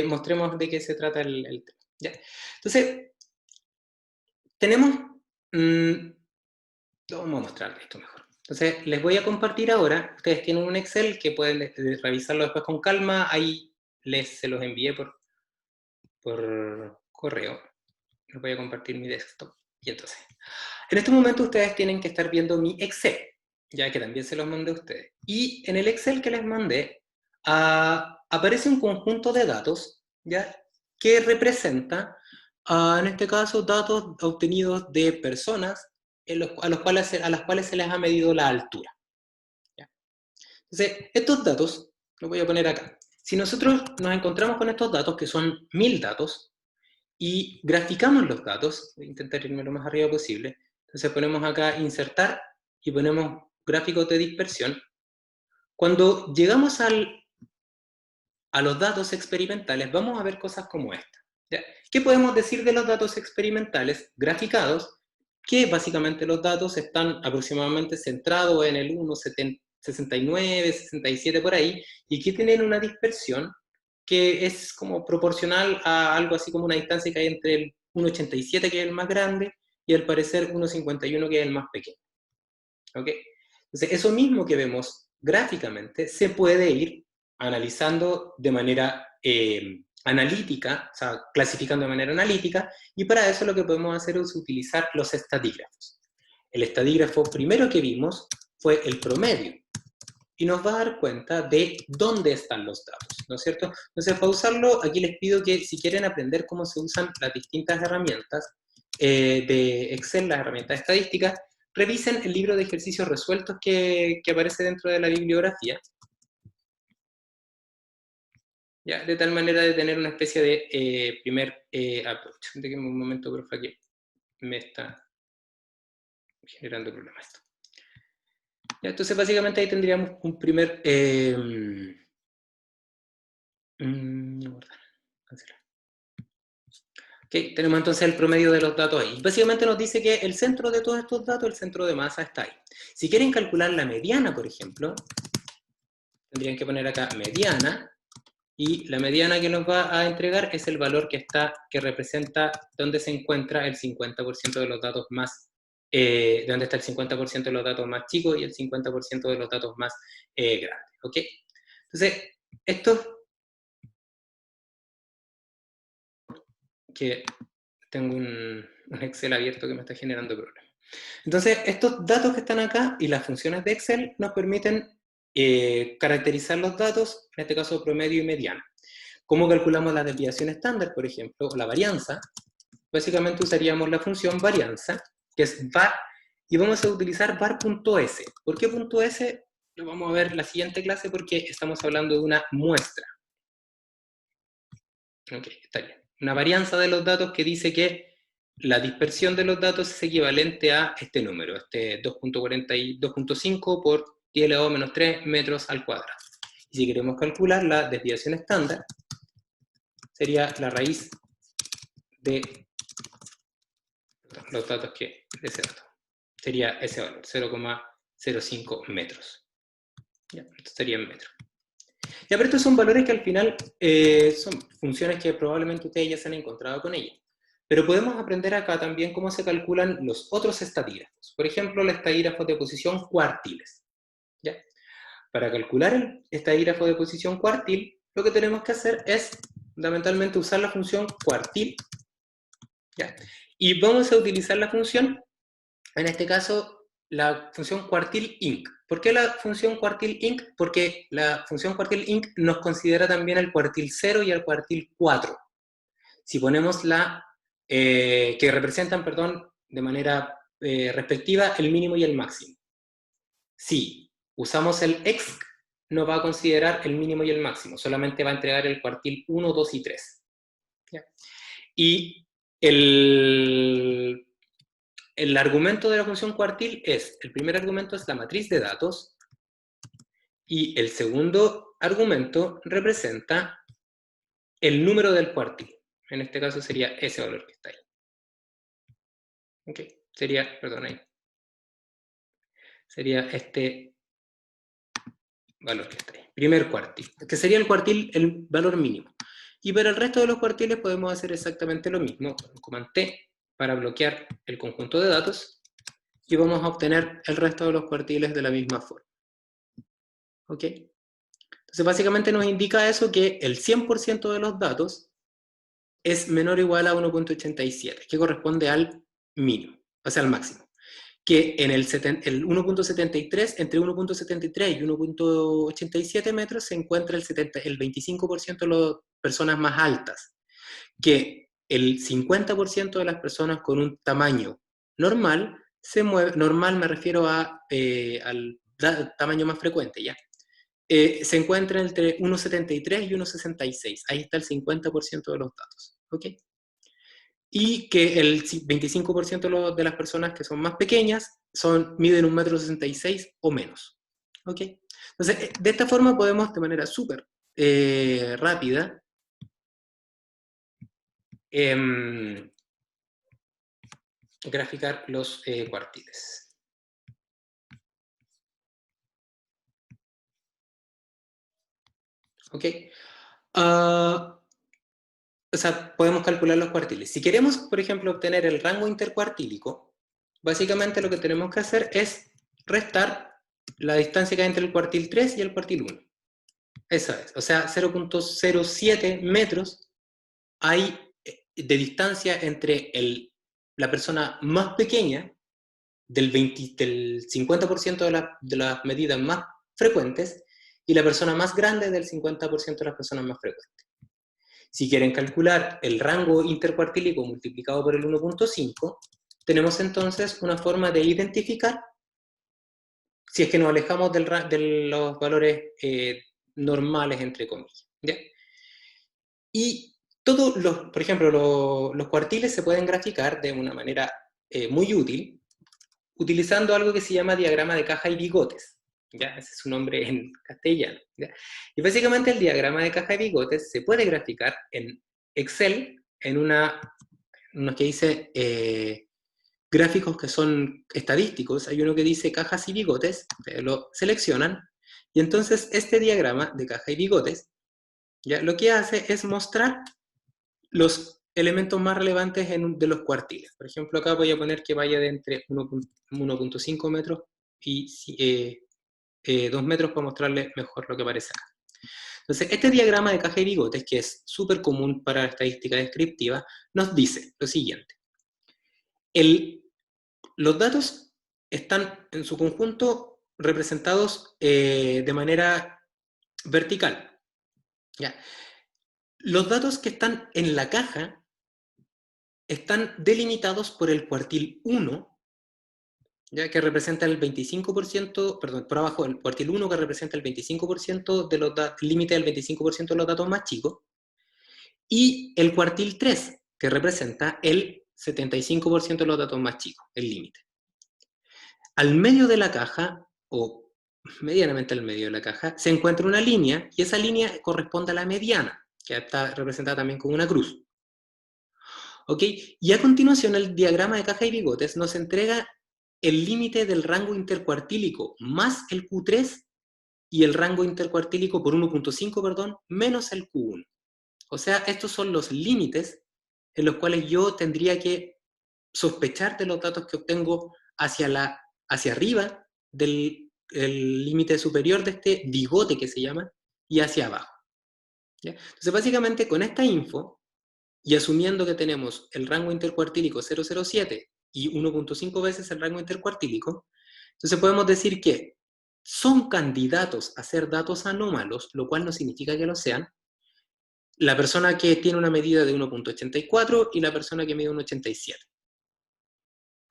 mostremos de qué se trata el tema. Ya. Entonces, tenemos... vamos a mostrarles esto mejor. Entonces, les voy a compartir ahora. Ustedes tienen un Excel que pueden revisarlo después con calma. Ahí se los envié por correo. Les voy a compartir mi desktop. Y entonces, en este momento ustedes tienen que estar viendo mi Excel, ya que también se los mandé a ustedes. Y en el Excel que les mandé, aparece un conjunto de datos, ¿ya? Que representa, en este caso, datos obtenidos de personas a las cuales se les ha medido la altura. ¿Ya? Entonces, estos datos, los voy a poner acá. Si nosotros nos encontramos con estos datos, que son 1000 datos, y graficamos los datos, voy a intentar irme lo más arriba posible, entonces ponemos acá insertar y ponemos gráficos de dispersión. Cuando llegamos a los datos experimentales, vamos a ver cosas como esta. ¿Ya? ¿Qué podemos decir de los datos experimentales graficados? Que básicamente los datos están aproximadamente centrados en el 1,69, 67 por ahí, y que tienen una dispersión que es como proporcional a algo así como una distancia que hay entre el 1,87, que es el más grande, y al parecer 1,51, que es el más pequeño. ¿Ok? Entonces, eso mismo que vemos gráficamente se puede ir analizando de manera analítica, o sea, clasificando de manera analítica, y para eso lo que podemos hacer es utilizar los estadígrafos. El estadígrafo primero que vimos fue el promedio, y nos va a dar cuenta de dónde están los datos, ¿no es cierto? Entonces, para usarlo, aquí les pido que si quieren aprender cómo se usan las distintas herramientas de Excel, las herramientas estadísticas, revisen el libro de ejercicios resueltos que aparece dentro de la bibliografía, ¿ya? De tal manera de tener una especie de primer approach. Déjenme un momento, profe, que me está generando problemas esto. ¿Ya? Entonces, básicamente ahí tendríamos un primer... Okay, tenemos entonces el promedio de los datos ahí. Básicamente nos dice que el centro de todos estos datos, el centro de masa, está ahí. Si quieren calcular la mediana, por ejemplo, tendrían que poner acá mediana, y la mediana que nos va a entregar es el valor que representa donde se encuentra el 50% de los datos más, donde está el 50% de los datos más chicos y el 50% de los datos más grandes. ¿Ok? Entonces, esto que tengo un Excel abierto que me está generando problemas. Entonces, estos datos que están acá y las funciones de Excel nos permiten caracterizar los datos, en este caso promedio y mediana. ¿Cómo calculamos la desviación estándar, por ejemplo, o la varianza? Básicamente usaríamos la función varianza, que es var, y vamos a utilizar var.s. ¿Por qué .s? lo vamos a ver la siguiente clase porque estamos hablando de una muestra. Ok, está bien. Una varianza de los datos que dice que la dispersión de los datos es equivalente a este número, este 2.5 por 10 elevado a menos 3 metros al cuadrado. Y si queremos calcular la desviación estándar, sería la raíz de los datos de ese dato. Sería ese valor, 0,05 metros. ¿Ya? Esto sería en metros. Ya, pero estos son valores que al final son funciones que probablemente ustedes ya se han encontrado con ellas. Pero podemos aprender acá también cómo se calculan los otros estadígrafos. Por ejemplo, el estadígrafo de posición cuartiles. ¿Ya? Para calcular el estadígrafo de posición cuartil, lo que tenemos que hacer es fundamentalmente usar la función cuartil. ¿Ya? Y vamos a utilizar la función, en este caso, la función cuartil inc. ¿Por qué la función cuartil inc? Porque la función cuartil inc nos considera también el cuartil 0 y el cuartil 4. Si ponemos que representan, perdón, de manera respectiva el mínimo y el máximo. Si usamos el exc, no va a considerar el mínimo y el máximo, solamente va a entregar el cuartil 1, 2 y 3. ¿Ya? Y el argumento de la función cuartil el primer argumento es la matriz de datos, y el segundo argumento representa el número del cuartil. En este caso sería ese valor que está ahí. Ok, sería, perdón, ahí. Sería este valor que está ahí. Primer cuartil, que sería el cuartil, el valor mínimo. Y para el resto de los cuartiles podemos hacer exactamente lo mismo, con comando T para bloquear el conjunto de datos, y vamos a obtener el resto de los cuartiles de la misma forma. ¿Ok? Entonces básicamente nos indica eso, que el 100% de los datos es menor o igual a 1.87, que corresponde al mínimo, o sea, al máximo. Que en el 1.73, entre 1.73 y 1.87 metros se encuentra el 25% de las personas más altas, que el 50% de las personas con un tamaño normal se mueve, normal me refiero al tamaño más frecuente, ¿ya? Se encuentra entre 1.73 y 1.66, ahí está el 50% de los datos, ¿ok? Y que el 25% de las personas que son más pequeñas miden 1,66 m o menos. ¿Ok? Entonces, de esta forma podemos, de manera súper rápida, graficar los cuartiles. ¿Ok? O sea, podemos calcular los cuartiles. Si queremos, por ejemplo, obtener el rango intercuartílico, básicamente lo que tenemos que hacer es restar la distancia que hay entre el cuartil 3 y el cuartil 1. Esa es, o sea, 0.07 metros hay de distancia entre la persona más pequeña, del 50% de las medidas más frecuentes, y la persona más grande del 50% de las personas más frecuentes. Si quieren calcular el rango intercuartílico multiplicado por el 1.5, tenemos entonces una forma de identificar, si es que nos alejamos de los valores normales, entre comillas. ¿Ya? Y por ejemplo, los cuartiles se pueden graficar de una manera muy útil, utilizando algo que se llama diagrama de caja y bigotes. ¿Ya? Ese es su nombre en castellano. ¿Ya? Y básicamente el diagrama de caja y bigotes se puede graficar en Excel, en unos que dice gráficos que son estadísticos. Hay uno que dice cajas y bigotes, lo seleccionan, y entonces este diagrama de caja y bigotes, ¿ya? Lo que hace es mostrar los elementos más relevantes de los cuartiles. Por ejemplo, acá voy a poner que vaya de entre 1.5 metros y 2 metros para mostrarles mejor lo que aparece acá. Entonces, este diagrama de caja y bigotes, que es súper común para la estadística descriptiva, nos dice lo siguiente. Los datos están en su conjunto representados de manera vertical. ¿Ya? Los datos que están en la caja están delimitados por el cuartil 1 ya que representa el 25%, perdón, por abajo el cuartil 1 que representa el 25% de los límite del 25% de los datos más chicos, y el cuartil 3 que representa el 75% de los datos más chicos, el límite. Al medio de la caja, o medianamente al medio de la caja, se encuentra una línea, y esa línea corresponde a la mediana, que está representada también con una cruz. ¿Ok? Y a continuación el diagrama de caja y bigotes nos entrega el límite del rango intercuartílico más el Q3 y el rango intercuartílico por 1.5, perdón, menos el Q1. O sea, estos son los límites en los cuales yo tendría que sospechar de los datos que obtengo hacia arriba del límite superior de este bigote que se llama, y hacia abajo. ¿Ya? Entonces, básicamente, con esta info, y asumiendo que tenemos el rango intercuartílico 0,07 y 1.5 veces el rango intercuartílico, entonces podemos decir que son candidatos a ser datos anómalos, lo cual no significa que lo sean, la persona que tiene una medida de 1.84 y la persona que mide 1.87.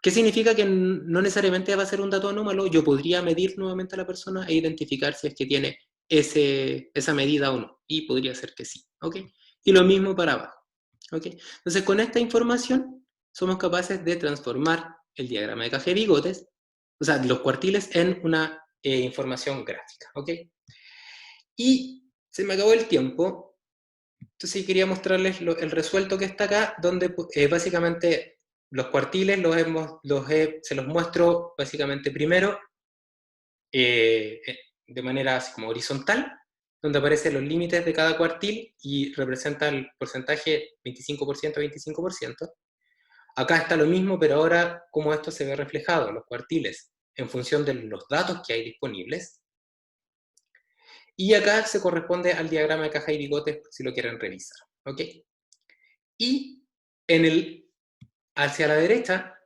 ¿Qué significa? Que no necesariamente va a ser un dato anómalo. Yo podría medir nuevamente a la persona e identificar si es que tiene esa medida o no. Y podría ser que sí. ¿Ok? Y lo mismo para abajo. ¿Ok? Entonces, con esta información, somos capaces de transformar el diagrama de caja de bigotes, o sea, los cuartiles, en una información gráfica. ¿Ok? Y se me acabó el tiempo. Entonces, quería mostrarles el resuelto que está acá, donde básicamente los cuartiles se los muestro básicamente primero de manera así como horizontal, donde aparecen los límites de cada cuartil y representa el porcentaje 25%, 25%. Acá está lo mismo, pero ahora como esto se ve reflejado, los cuartiles, en función de los datos que hay disponibles. Y acá se corresponde al diagrama de caja y bigotes, si lo quieren revisar. ¿Ok? Y hacia la derecha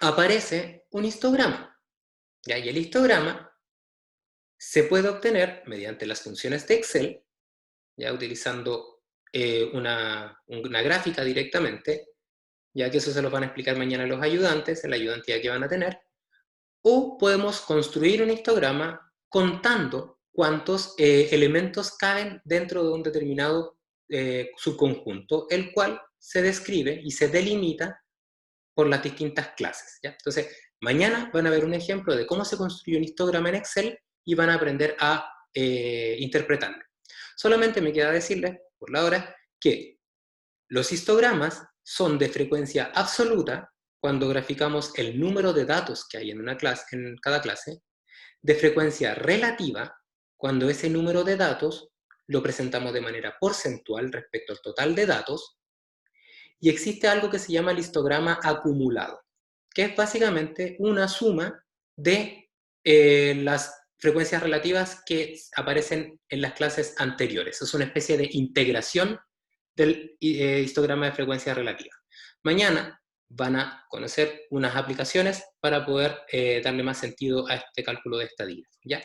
aparece un histograma. ¿Ya? Y el histograma se puede obtener mediante las funciones de Excel, ya utilizando una gráfica directamente, ya que eso se los van a explicar mañana los ayudantes, en la ayudantía que van a tener, o podemos construir un histograma contando cuántos elementos caben dentro de un determinado subconjunto, el cual se describe y se delimita por las distintas clases. ¿Ya? Entonces, mañana van a ver un ejemplo de cómo se construye un histograma en Excel y van a aprender a interpretarlo. Solamente me queda decirles, por la hora, que los histogramas son de frecuencia absoluta cuando graficamos el número de datos que hay en cada clase, de frecuencia relativa cuando ese número de datos lo presentamos de manera porcentual respecto al total de datos, y existe algo que se llama el histograma acumulado, que es básicamente una suma de las frecuencias relativas que aparecen en las clases anteriores. Es una especie de integración del histograma de frecuencia relativa. Mañana van a conocer unas aplicaciones para poder darle más sentido a este cálculo de estadística. ¿Ya?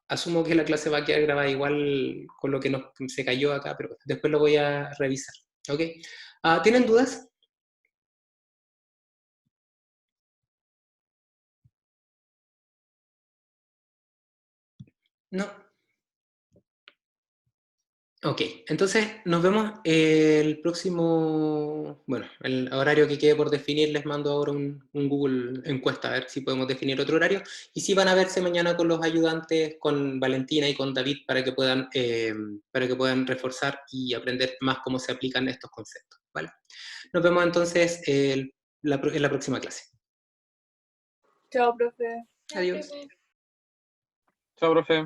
Asumo que la clase va a quedar grabada igual con lo que se cayó acá, pero después lo voy a revisar. ¿Ok? ¿Tienen dudas? No. Ok, entonces nos vemos el próximo, bueno, el horario que quede por definir. Les mando ahora un Google encuesta a ver si podemos definir otro horario, y si van a verse mañana con los ayudantes, con Valentina y con David, para que puedan reforzar y aprender más cómo se aplican estos conceptos, ¿vale? Nos vemos entonces en la próxima clase. Chao, profe. Adiós. Chao, profe.